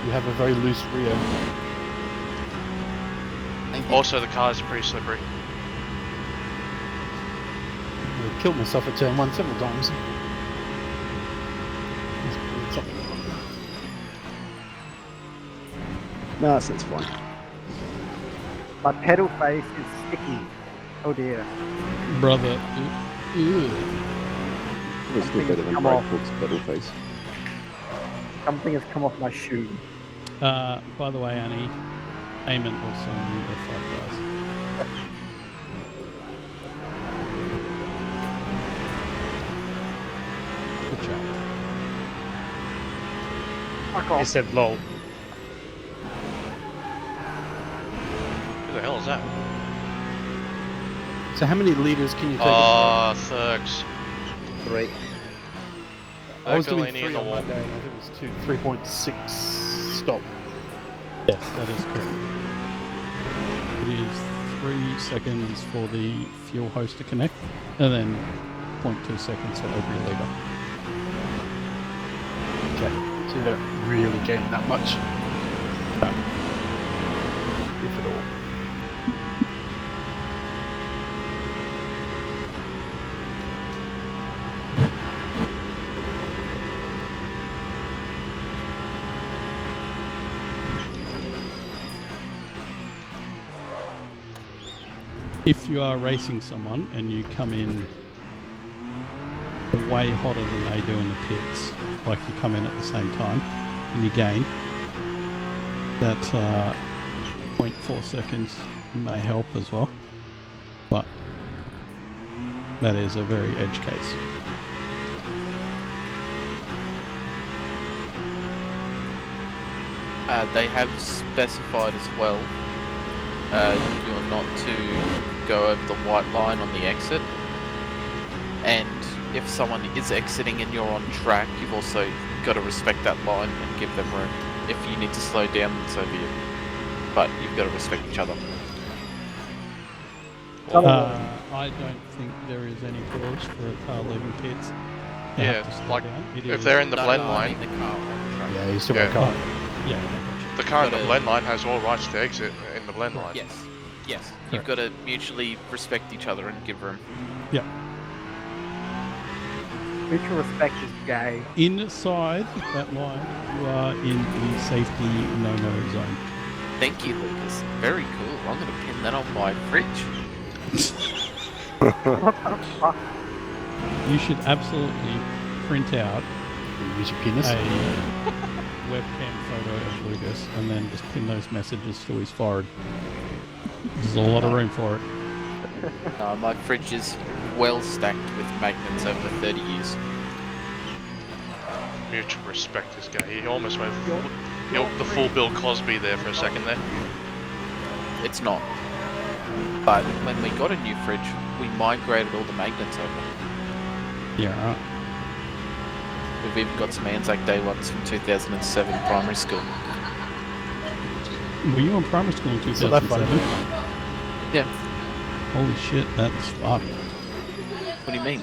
You have a very loose rear. Thank you. Also, the car is pretty slippery. I killed myself at turn 1 several times. No, that's fine. My pedal face is sticky. Oh dear. Brother. Ew. It's still better than Come off. Breakbook's pedal face. Something has come off my shoe. By the way, Annie, Eamon also knew the 5 guys. Good job. Fuck He off. said lol. Who the hell is that? So how many liters can you take? Oh, Thurks. 3. I was doing Thurkalini 3 in the on wall. Monday, and I think it was 3.6 stop. Yes, that is correct. It is 3 seconds for the fuel hose to connect, and then 0.2 seconds for every litre. Okay, so you don't really gain that much. If at all. If you are racing someone and you come in way hotter than they do in the pits, like you come in at the same time and you gain, that 0.4 seconds may help as well, but that is a very edge case. They have specified as well, you're not to go over the white line on the exit, and if someone is exiting and you're on track, you've also got to respect that line and give them room. If you need to slow down, then so be it. But you've got to respect each other. I don't think there is any clause for a car leaving pits. They have to Yeah, slow like down. It if is- they're in the blend I line, mean the car on track. Yeah, you still Yeah. got a car. Yeah, I got the car in the Gotta- blend line has all rights to exit in the blend line. Yes, yes. You've got to mutually respect each other and give room. you. Mutual respect is gay. Inside that line, you are in the safety no-no zone. Thank you, Lucas. Very cool. I'm going to pin that on my fridge. What the fuck? You should absolutely print out Use your penis. a webcam photo of Lucas and then just pin those messages to his forehead. There's a lot of room for it. My fridge is well stacked with magnets over 30 years. Mutual respect is gay. He almost went the full Bill Cosby there for a second there. It's not. But when we got a new fridge, we migrated all the magnets over. Yeah, right. We've even got some Anzac Day ones from 2007 primary school. Were you in primary school in So that 2007? Yeah. Holy shit, that's fucked. What do you mean?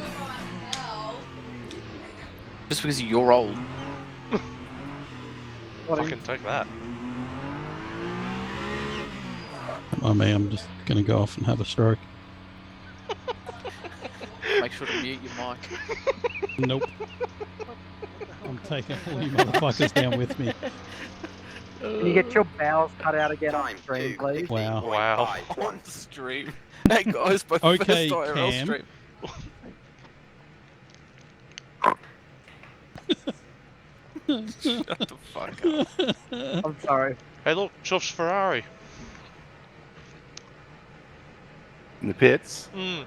Just because you're old. Fucking take that. I mean, I'm just gonna go off and have a stroke. Make sure to mute your mic. Nope. I'm taking all you motherfuckers down with me. Can you get your bowels cut out again on Time stream, 2, please? Wow. Wow. 15.51. On stream. Hey guys, my Okay, first IRL Cam. stream. Shut the fuck up. I'm sorry. Hey look, Chuff's Ferrari. In the pits. Mm.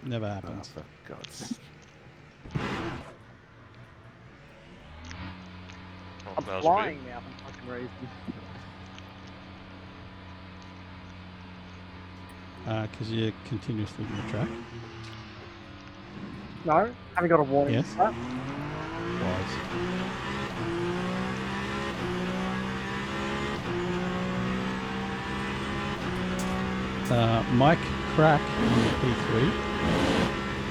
Never Oh, happens. for God's sake. Oh, I'm that was a bit. flying now for fucking reason. Because you're continuously in the track. No, haven't got a warning. Yes. for that. Mike Crack in the P3.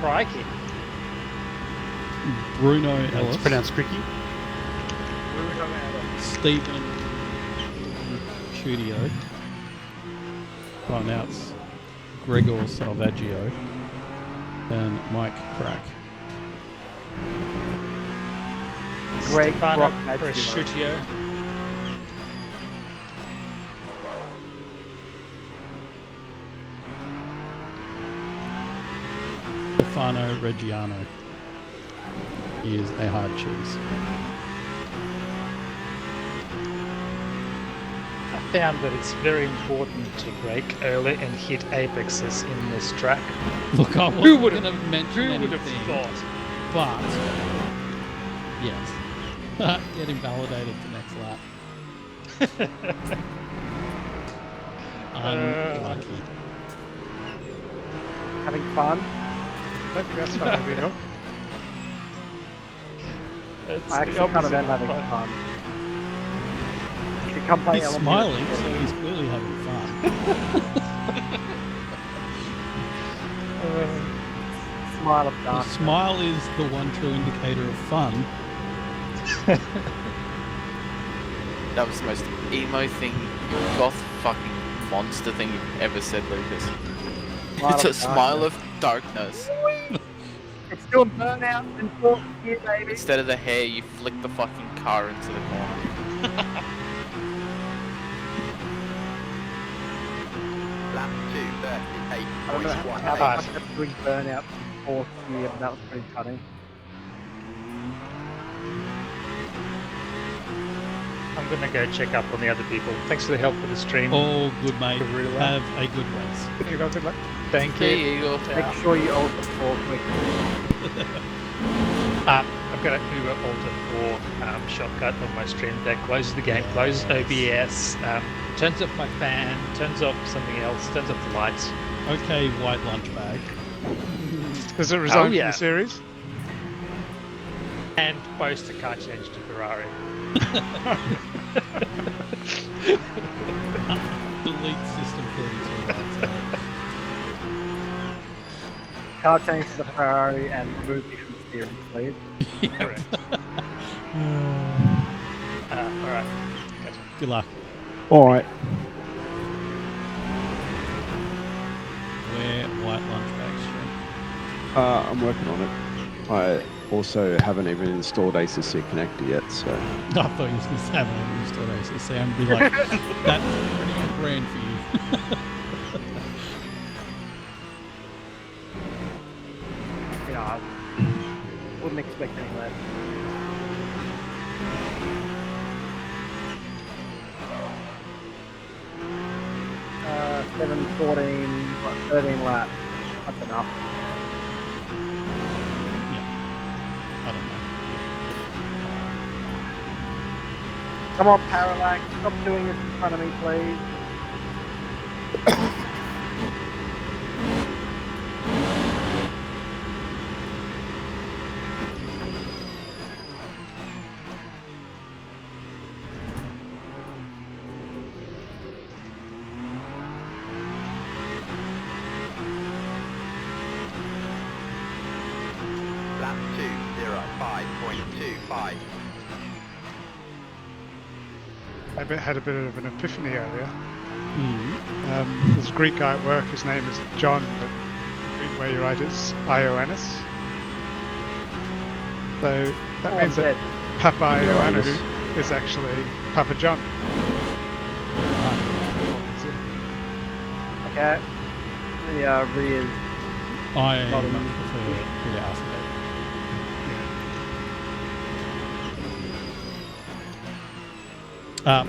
Crikey. Bruno It's Ellis. pronounced Cricky. Stephen Chudio. Pronounced Gregor Salvaggio. And Mike Crack. Greg Stefano Brock Maggio. Prosciutto. Stefano Reggiano. He is a hard cheese. I found that it's very important to brake early and hit apexes in this track. Look, I Who wasn't would've- going to mention Who would have anything, thought? but yes, get him validated for next lap. Unlucky. Having fun. I don't think that's fun, illegal. It's I the actually kind of opposite am having fun. fun. You should come play He's LMU. smiling, so he's clearly having fun. Smile of The darkness. smile is the one true indicator of fun. That was the most emo thing, goth fucking monster thing you've ever said, Lucas. Smile It's of a smile of darkness. It's doing burnouts in 4th year, baby. Instead of the hair, you flick the fucking car into the corner. Lap 2, I don't know how much I'm doing burnouts in 4th year, but that was pretty funny. I'm gonna go check up on the other people. Thanks for the help with the stream. All good, mate. Really well. Have a good race. There you go, good luck. Thank There you. you go. Make sure you hold the 4 quick. I've got an Uber Alter 4 shortcut on my stream deck. Closes the game, closes OBS, turns off my fan, turns off something else, turns off the lights. Okay, white lunch bag. Does it resign yeah. from the series? And post a car change to Ferrari. Delete system 32. Car change to the Ferrari and remove me from the steering, please. Correct. Alright. Good luck. Alright. Wear white lunch bag stream. I'm working on it. I also haven't even installed ACC Connector yet, so... I thought you were going to say I'm going to install ACC and be like, that's pretty on brand for you. Yeah, I wouldn't expect any less. Uh, 7, 14, 13 laps. That's enough. I don't know. Come on, Parallax, stop doing this in front of me, please. Lap 2:05.25. I had a bit of an epiphany earlier. Mm. There's a Greek guy at work, his name is John, but the Greek way you write it's Ioannis. So that means that Papa Ioannou is actually Papa John. Okay. The rears. I Not much enough. prefer the alphabet.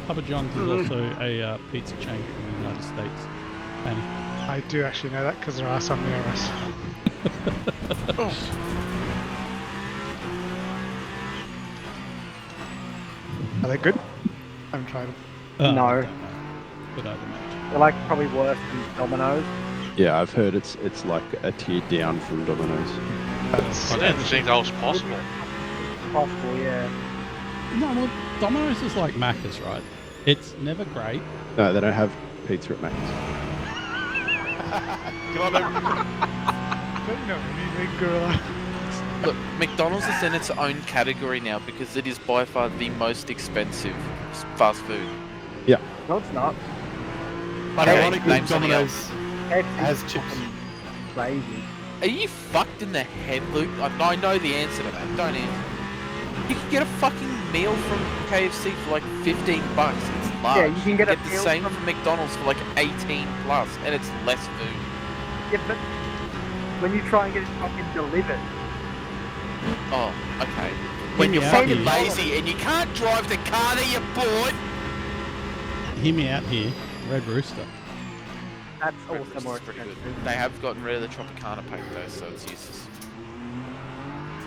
Papa John's is also a pizza chain from the United States. Annie. I do actually know that because there are some near us. Are they good? I haven't tried them. No. I don't know, but I'd imagine. They're like probably worse than Domino's. Yeah, I've heard it's like a tier down from Domino's. I didn't think that was possible. Possible, yeah. No, well, Domino's is like Macca's, right? It's never great. No, they don't have pizza at Mac's. Don't know anything, gorilla. Look, McDonald's is in its own category now because it is by far the most expensive fast food. Yeah. No, it's not. But Okay, ironically, name something Domino's KFC has is chips. fucking crazy. Are you fucked in the head, Luke? I know the answer to that. Don't answer. You can get a fucking meal from KFC for like $15. It's large. Yeah, you can get a the meal same from- from McDonald's for like 18 plus, and it's less food. Yeah, but when you try and get it fucking delivered, Oh, okay. When you're Yeah. fucking lazy and you can't drive the car that you bought. Hear me out here. Red Rooster. that's Red also Rooster's more pretty expensive. good. They have gotten rid of the Tropicana pack though, so it's useless.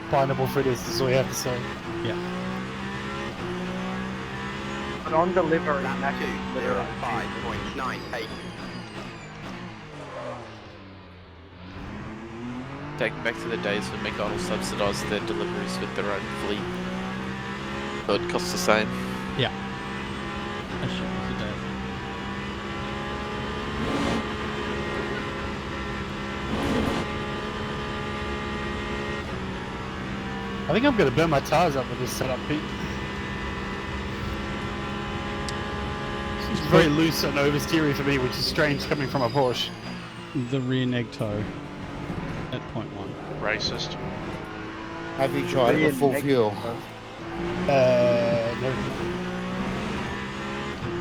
Pineapple fritters is all you have to say. Yeah. I But on delivery, Lap Mac 2, is literally 05.98. Taking back to the days when McDonald's subsidised their deliveries with their own fleet. So it costs the same. Yeah. That shit was a day. I think I'm going to burn my tires up with this setup, Pete. It's very loose and oversteery for me, which is strange coming from a Porsche. The rear neg toe at 0.1. Racist. Have you tried it with full fuel? No.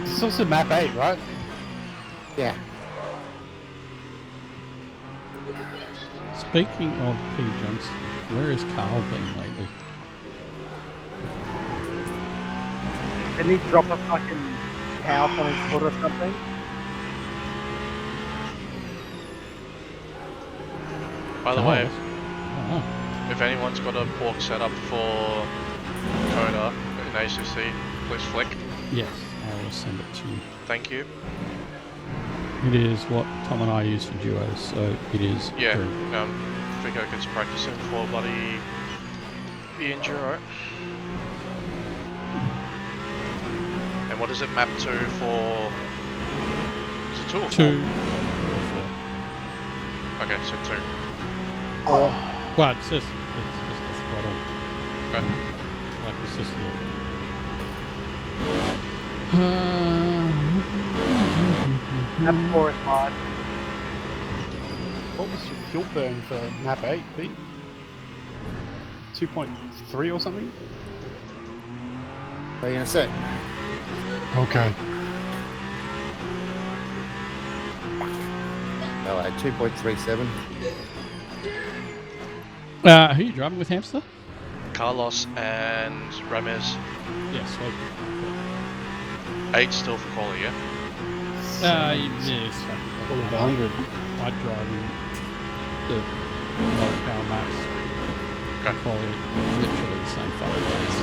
It's also map 8, right? Yeah. Speaking of P jumps, where has Carl been lately? Didn't he drop a fucking house on his foot or something? By the way, Oh, if anyone's got a pork setup for Coda in ACC, please flick. yes, I will send it to you. Thank you. It is what Tom and I use for duos, so it is Yeah, very Vico gets practicing for bloody the Enduro. And what is it mapped to for? Is it 2 or 4? 2. Okay, so 2. Well, it's just a throttle. Okay. Like it's just That's Forest Mod. What was your fuel burn for map 8, Pete? 2.3 or something? What are you going to say? Okay. Oh, I had 2.37. who are you driving with, Hamster? Carlos and Ramirez. Yes, sweet. 8 still for quality, yeah? Yes. All of 100. I drive in the low power max. Okay. Quality, literally the same fucking place.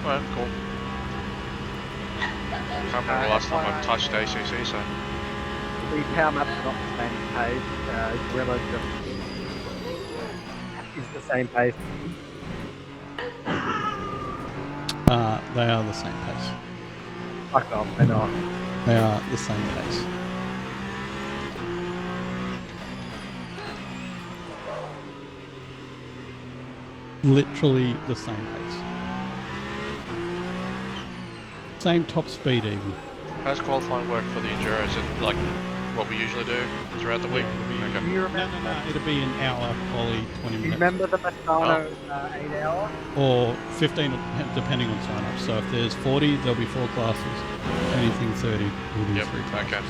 Alright, cool. Can't remember the last time I've touched ACC, so. The power maps are not the same page. Gorilla just is the same pace. They are the same pace. Fuck off, they're not. They are the same pace. Literally the same pace. Same top speed even. How's qualifying work for the Enduro? Is it like what we usually do throughout the week? Okay. Do you remember? No, it'll be an hour, quality, 20 Do you minutes. remember the Mastano 8 hour? Or 15, depending on sign up. So if there's 40, there'll be 4 classes. Anything 30, we'll do 3 classes. Okay.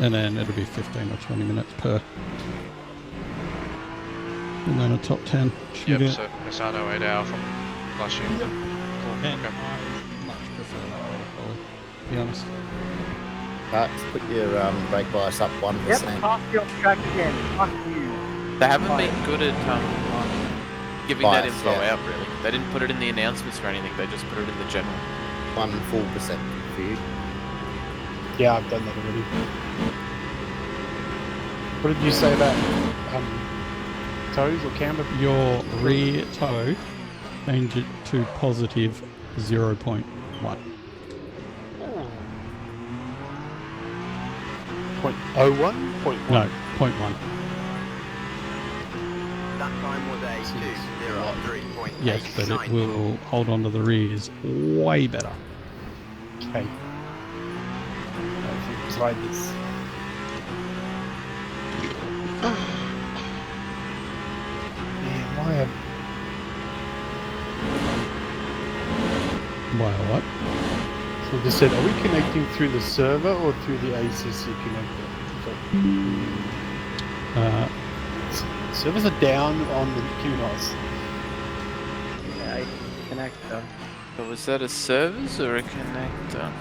And then it'll be 15 or 20 minutes per. And then a top 10. Yep, so Misano 8 hour from last year. Cool. And Okay. I much prefer that way, probably, to be honest. Put your brake bias up 1%. Yep, pass you off track again. Fuck you. They haven't been good at giving that Bias, info yeah. out, really. They didn't put it in the announcements or anything, they just put it in the general. 1 full percent for you. Yeah, I've done that already. What did you say about toes or camber? Your rear toe, change it to positive 0.1. 0.01? 0.1? No, 0.1. That time was a 2:03.89. Yes, but it will hold on to the rears way better. Okay. Let's ride this. Man, why have... Why what? So they said, are we connecting through the server or through the ACC connector? Servers are down on the QNOS. Yeah, connector. So was that a service or a connector?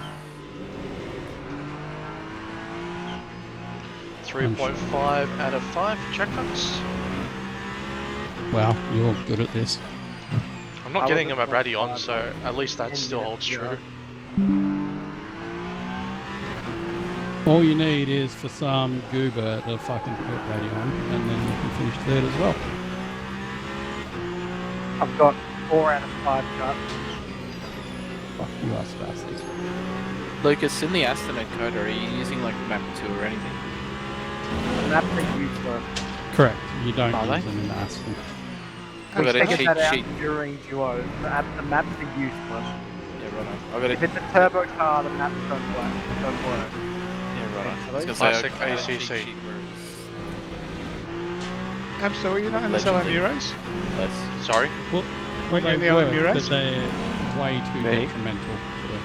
3.5 out of 5 checkouts. Wow, you're good at this. I'm not getting him a Brady on, so at least that still holds true. All you need is for some goober to fucking put radio on, and then you can finish third as well. I've got 4 out of 5 cuts. Fuck you, ass bastards. Lucas, in the Aston and Coda, are you using like map 2 or anything? Maps are useless. Correct. You don't Are use they? them in Aston. I got a Figured cheat that out sheet. during duos. The maps are useless. Yeah, right. I got If a it's a turbo car, the maps don't work. Don't work. yeah, right. I was gonna say, Classic I got a cheat ACC. sheet where So are you not in this Legendary. LMU race? it's less. Sorry? Well, Weren't you they in the work, LMU but race? they're way too Me? detrimental to the...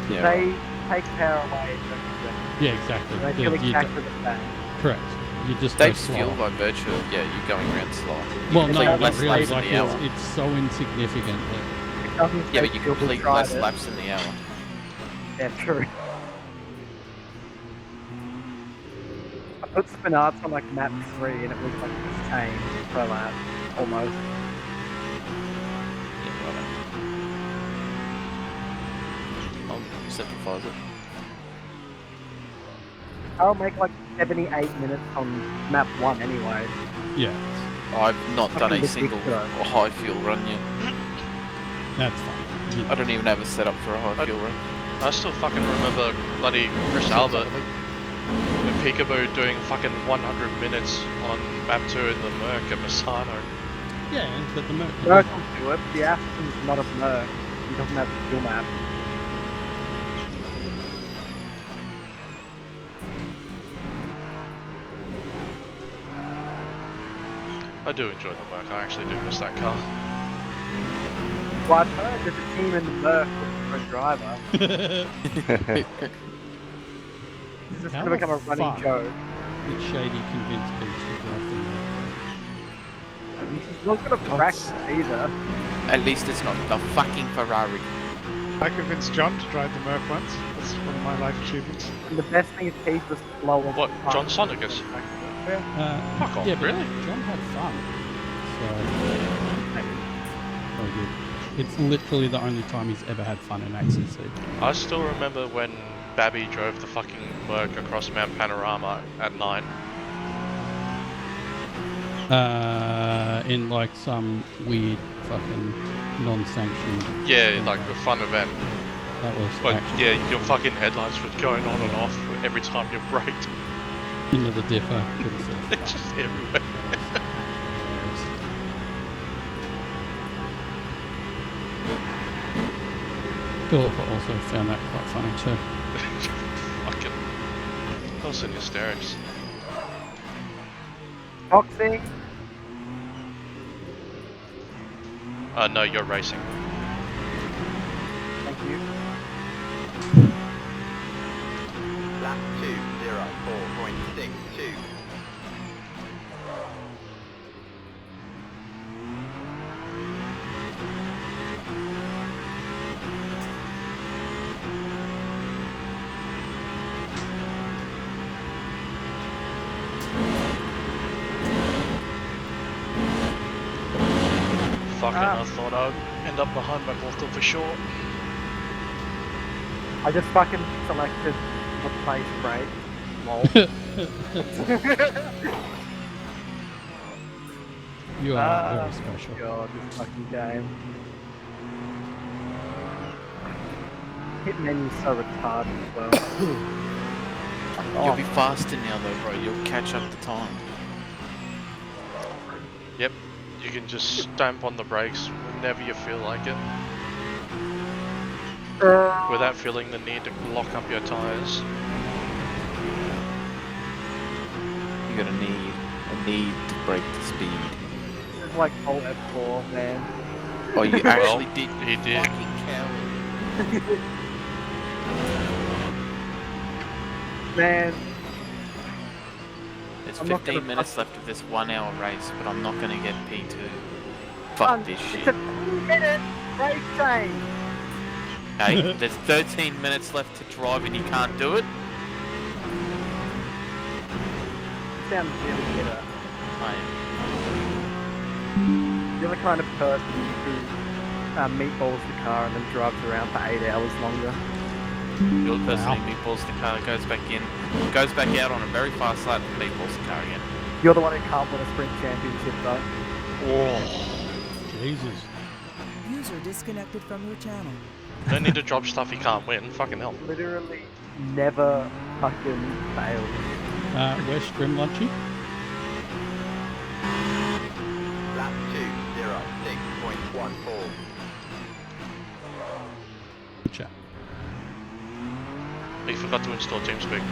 Yeah, They right. take power away. Don't you? Yeah, exactly. They Yeah, feel you exactly the same. correct. You just go They fuel slower. by virtue of you going around slow. Well, You no, complete not less really. laps Like, in the hour. it's so insignificant that... It doesn't Yeah, take but you fuel to complete drive less it. laps in the hour. Yeah, true. I put Spinards on like map 3 and it was like the same per lap, almost. Yeah, right. I'll simplify it. I'll make like 78 minutes on map 1 anyway. Yeah, I've not done a Fucking single ridiculous. high fuel run yet. that's fine. I don't even have a setup for a high fuel run. I still fucking remember bloody Chris Albert with Peekaboo doing fucking 100 minutes on map 2 in the Merc at Misano. Yeah, but the Merc... Merc will do it. The Aston's not a Merc. He doesn't have the fuel map. I do enjoy the Merc, I actually do miss that car. Well, I've heard there's a team in the Merc looking for a driver. This is How going to become a the running fuck? joke. Did Shady convince Beach to drive the Merc? He's not going to practice either. At least it's not the fucking Ferrari. I convinced John to drive the Merc once. That's one of my life achievements. And the best thing is Keith was slow on What, the John front. Sonicus? Fuck off, yeah, but really? John had fun. So... Very good. It's literally the only time he's ever had fun in ACC. I still remember when Babby drove the fucking Merc across Mount Panorama at night. In like some weird fucking non-sanctioned... Yeah, like a fun event. That was But actually yeah, your fucking headlights were going on and off every time you braked. into the dipper. Couldn't see a It's just everywhere. Philippa also found that quite funny too. Fucking... I was in hysterics. Boxing. No, you're racing. Thank you. Lap 2:04.62. Fucking, I thought I'd end up behind McLaughlin for sure. I just fucking selected replace brake. Lol. You are very special. God, this fucking game. Hit menu's so retarded as well. You'll be faster now though, bro. You'll catch up the time. Yep, you can just stamp on the brakes whenever you feel like it. Without feeling the need to lock up your tyres. You're gonna need a need to break the speed. This is like whole F4, man. Oh, you actually Well, did. he did. Fucking coward. Man, There's I'm not 15 gonna minutes fuck- left of this 1 hour race, but I'm not gonna get P2. Fuck this it's shit. a 2-minute brake change. Hey, there's 13 minutes left to drive and you can't do it? Sounds really bitter. I am. You're the kind of person who meatballs the car and then drives around for 8 hours longer. You're the person who meatballs the car, goes back in, goes back out on a very fast lap, and meatballs the car again. You're the one who can't win a sprint championship, though. Oh, Jesus. User disconnected from your channel. don't need to drop stuff he can't win. Fucking hell. Literally never fucking fails. Where's Strim Lunchy? Lap 2:06.14. Gotcha. He forgot to install TeamSpeak.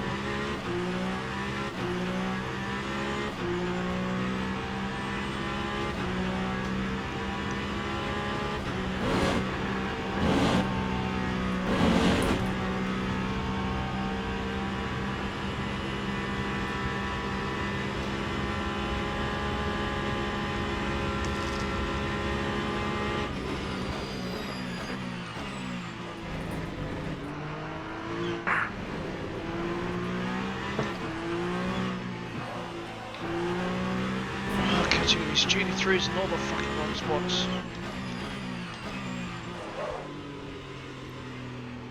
Catching these GT3s in all the fucking wrong spots.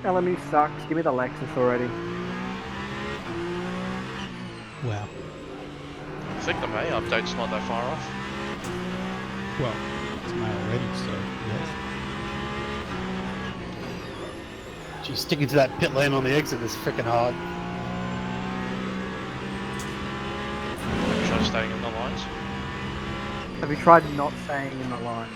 LMU sucks. Give me the Lexus already. Wow. I think the May update's not that far off. Well, it's May already, so yes. Geez, sticking to that pit lane on the exit is freaking hard. Try staying in the lines. Have you tried not staying in the line?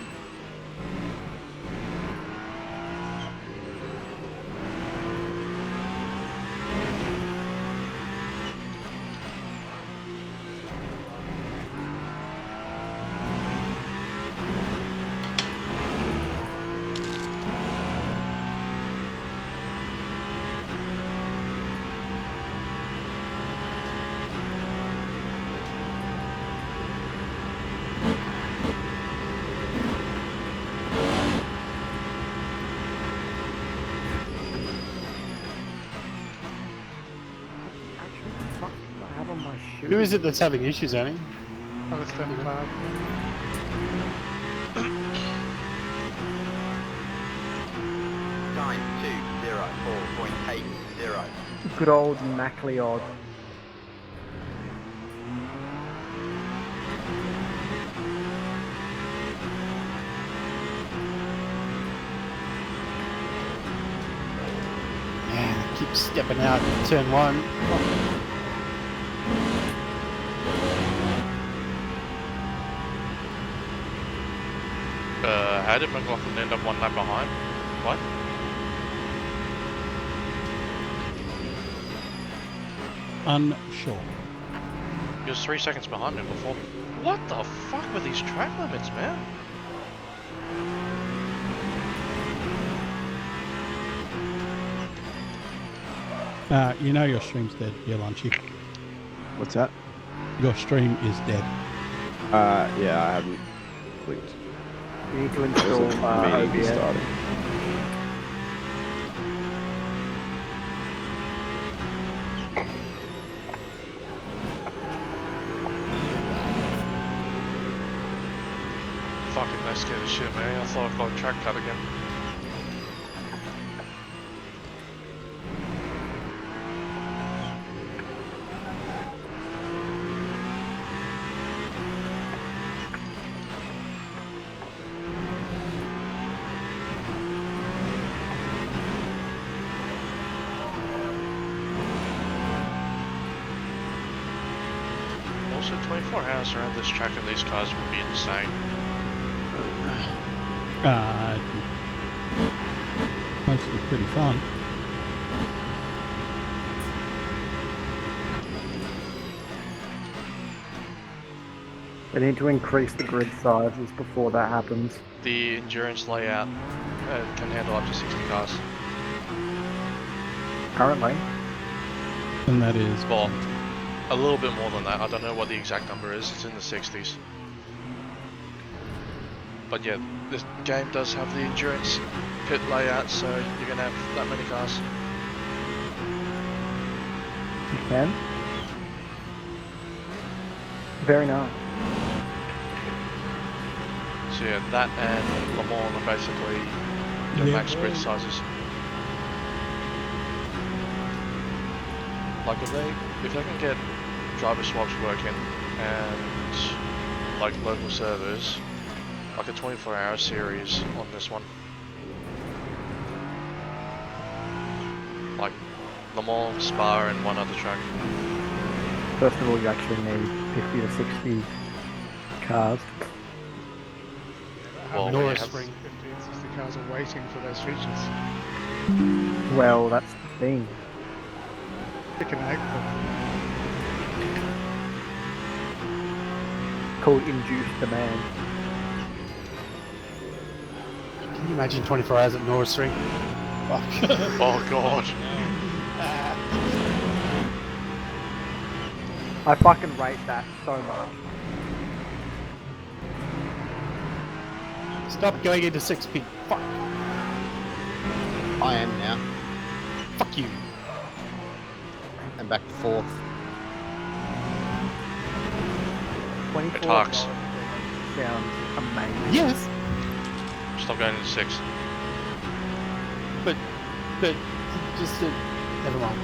Who is it that's having issues, Annie? Oh, it's 35. Time 2:04.80. Good old MacLeod. Man, I keep stepping out in turn one. How did McLaughlin end up one lap behind? What? Unsure. He was 3 seconds behind me before. What the fuck were these track limits, man? You know your stream's dead, Lunchy. What's that? Your stream is dead. Yeah, I haven't clicked. You need to It install wasn't immediately OBS. started. Fucking that scared as shit, man. I thought I got a track cut again. Also, 24 hours around this track and these cars would be insane. Mostly pretty fun. They need to increase the grid sizes before that happens. The endurance layout can handle up to 60 cars. Currently. And that is... Well, a little bit more than that. I don't know what the exact number is. It's in the 60s. But yeah, this game does have the endurance pit layout, so you're going to have that many cars. You can. Very nice. So yeah, that and Le Mans are basically your Yeah, max grid sizes. Like if they can get driver swaps working and like local servers, like a 24-hour series on this one. Like Le Mans, Spa, and one other track. First of all, you actually need 50 to 60 cars. Well, Norris have- Spring 50 and 60 cars are waiting for those features. Well, that's the thing. Chicken egg. Called induced demand. Can you imagine 24 hours at Norris Ring? Fuck. Oh god. I fucking rate that so much. Stop going into 6P. Fuck. I am now. Fuck you. And back to 4th. 24 talks. sounds amazing. Yes, Stop going into 6. but just never mind.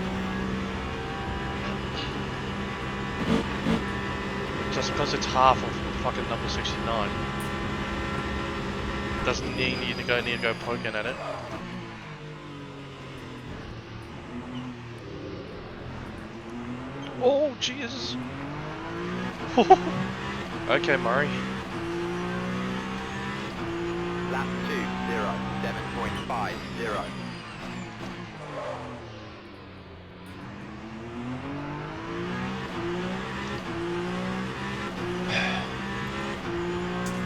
Just because it's half of fucking number 69 doesn't mean you need to go poking at it. Oh Jesus! Okay, Murray. Lap 2, 7.50.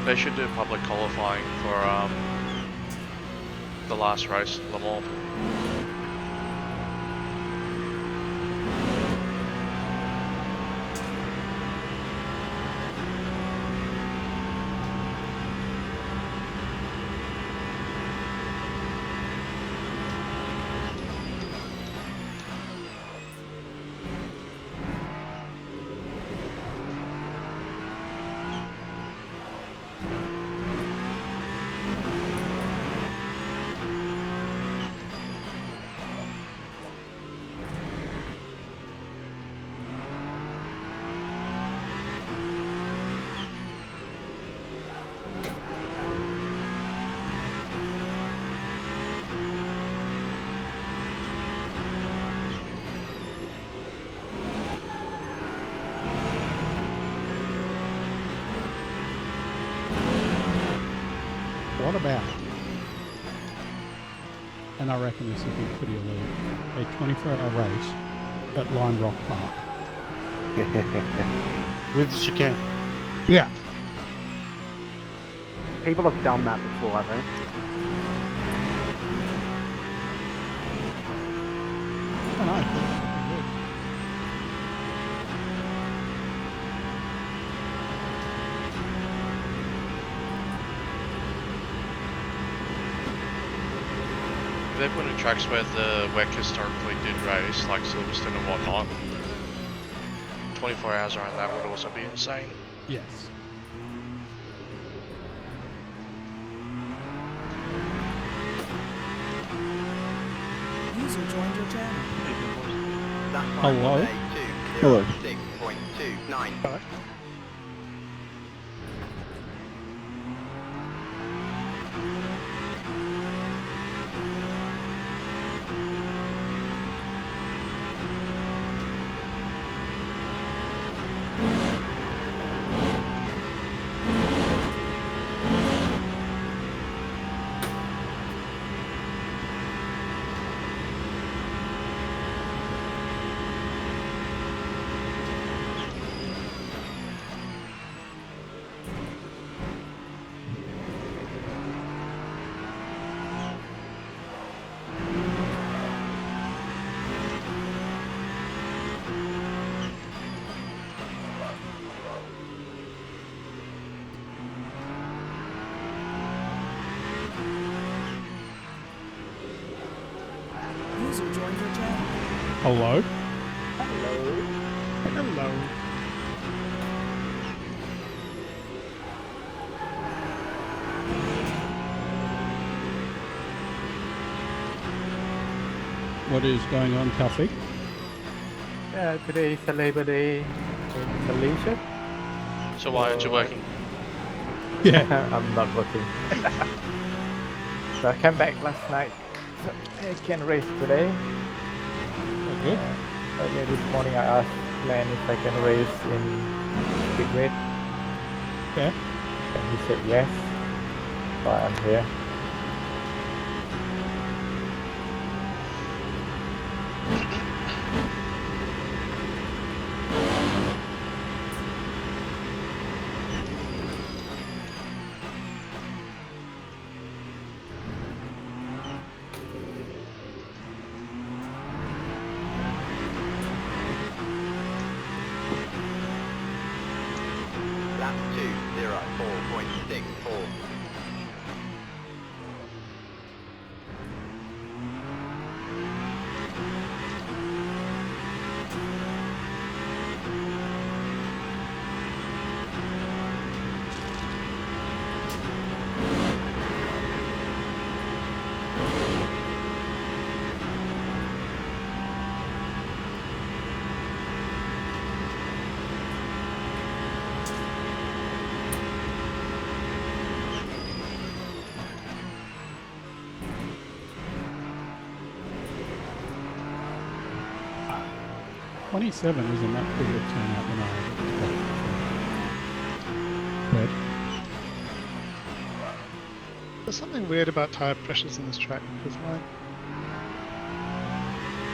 They should do public qualifying for the last race, Le Mans. What about, and I reckon this would be pretty elite, a 24-hour race at Lime Rock Park? With chicane. Yeah. People have done that before, I think. I know. Pretty good. They put in tracks where the WEC historically did race, like Silverstone and whatnot. 24 hours around that would also be insane. Yes. User joined your channel. Hello? Hello. 6.29. User joined your channel. Hello? Hello. What is going on, Tuffy? Today is a Labor Day in Malaysia. So why aren't you working? Yeah. I'm not working. So I came back last night. So I can race today. Good. Earlier this morning I asked Glenn if I can race in speedway. Yeah. And he said yes. So I'm here. Lap 204.64. $27 isn't that big a turnout than I had expected. There's something weird about tire pressures in this track because my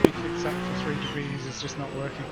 peak exact for 3 degrees is just not working.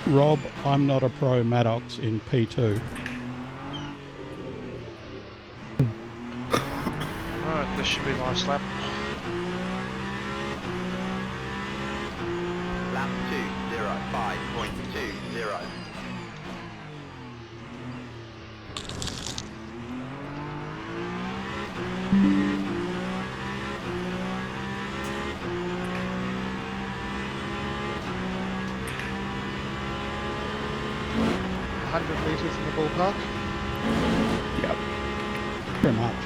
Rob, I'm not a pro Maddox in P2. Alright, this should be my lap. Lap 205.20. Meters in the ballpark. Yep. Pretty much.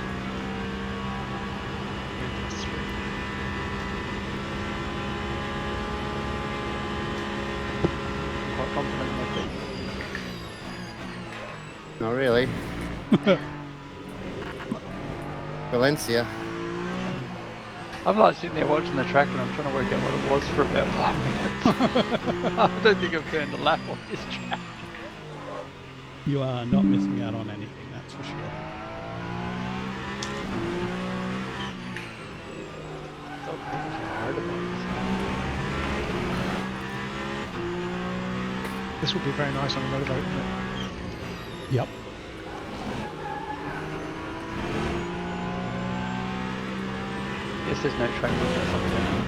Quite confident in my feet. Not really. Valencia. I'm like sitting there watching the track and I'm trying to work out what it was for about 5 minutes. I don't think I've turned a lap on this track. You are not missing out on anything, that's for sure. This would be very nice on a motorboat, wouldn't it? Yep. Guess there's no track limit or something.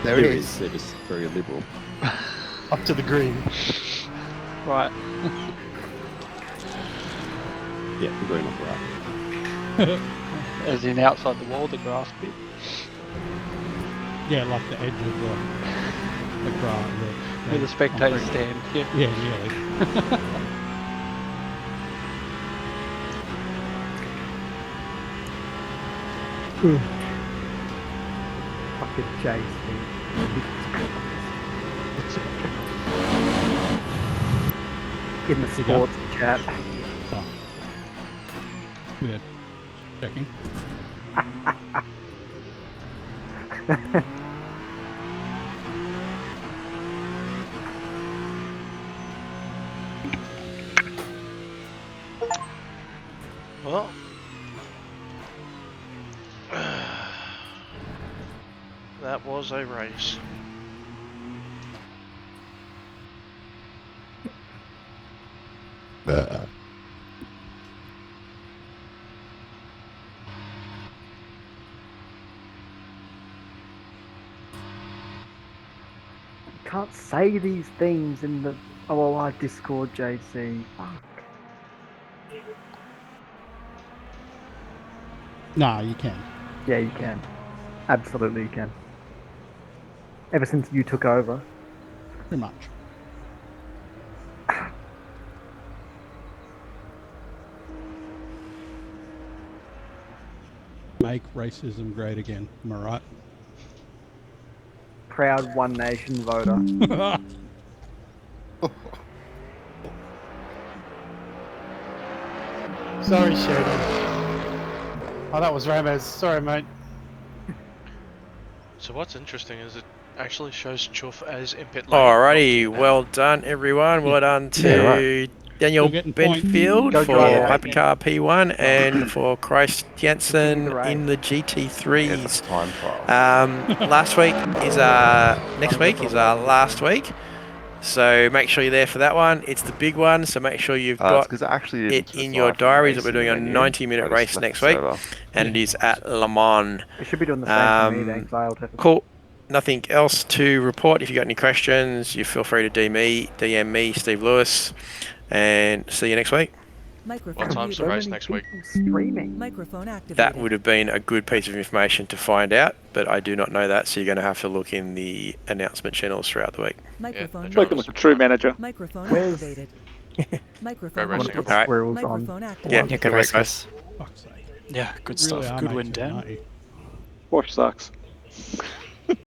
There it is. They're just very liberal. Up to the green. Right. Yeah, the green off right. As in outside the wall, the grass bit. Yeah, like the edge of the grass. Where the spectators stand. Yeah. Yeah, nearly. Fucking chase me. In the sports chat. Oh. Weird. Checking. Well, that was a race. You can't say these things in the OOR Discord, JC. Fuck. No, you can. Yeah, you can. Absolutely, you can. Ever since you took over. Pretty much. Make racism great again. Am I right? Proud One Nation voter. Sorry, Sheridan. Oh, that was Ramez. Sorry, mate. So what's interesting is it actually shows Chuff as in pit lane. Alrighty, well done everyone. Well done to Daniel Still getting points. Benfield Go for drive. Hypercar P1 and for Christ Jensen in the GT3s. Time trial. Last week is next week is our last week. So make sure you're there for that one. It's the big one, so make sure you've got I actually didn't it in specify your for diaries that we're racing doing a menu. 90-minute I just race left next the week, server. and it is at Le Mans. We should be doing the same for me then, 'cause I ultimately- Cool. Nothing else to report. If you've got any questions, you feel free to DM me, Steve Lewis, and see you next week. Microphone What time's the muted. race next week? Streaming. Microphone activated. That would have been a good piece of information to find out, but I do not know that, so you're going to have to look in the announcement channels throughout the week. Microphone. Spoken like a true manager. Microphone Where's- activated. Microphone Go racing. activated. Alright. Squirrels on. Microphone Yeah, activated. Yeah, good race, guys. Fuck's sake. Yeah, good Really stuff. are Good win, mates, Dan. aren't you? Wash sucks.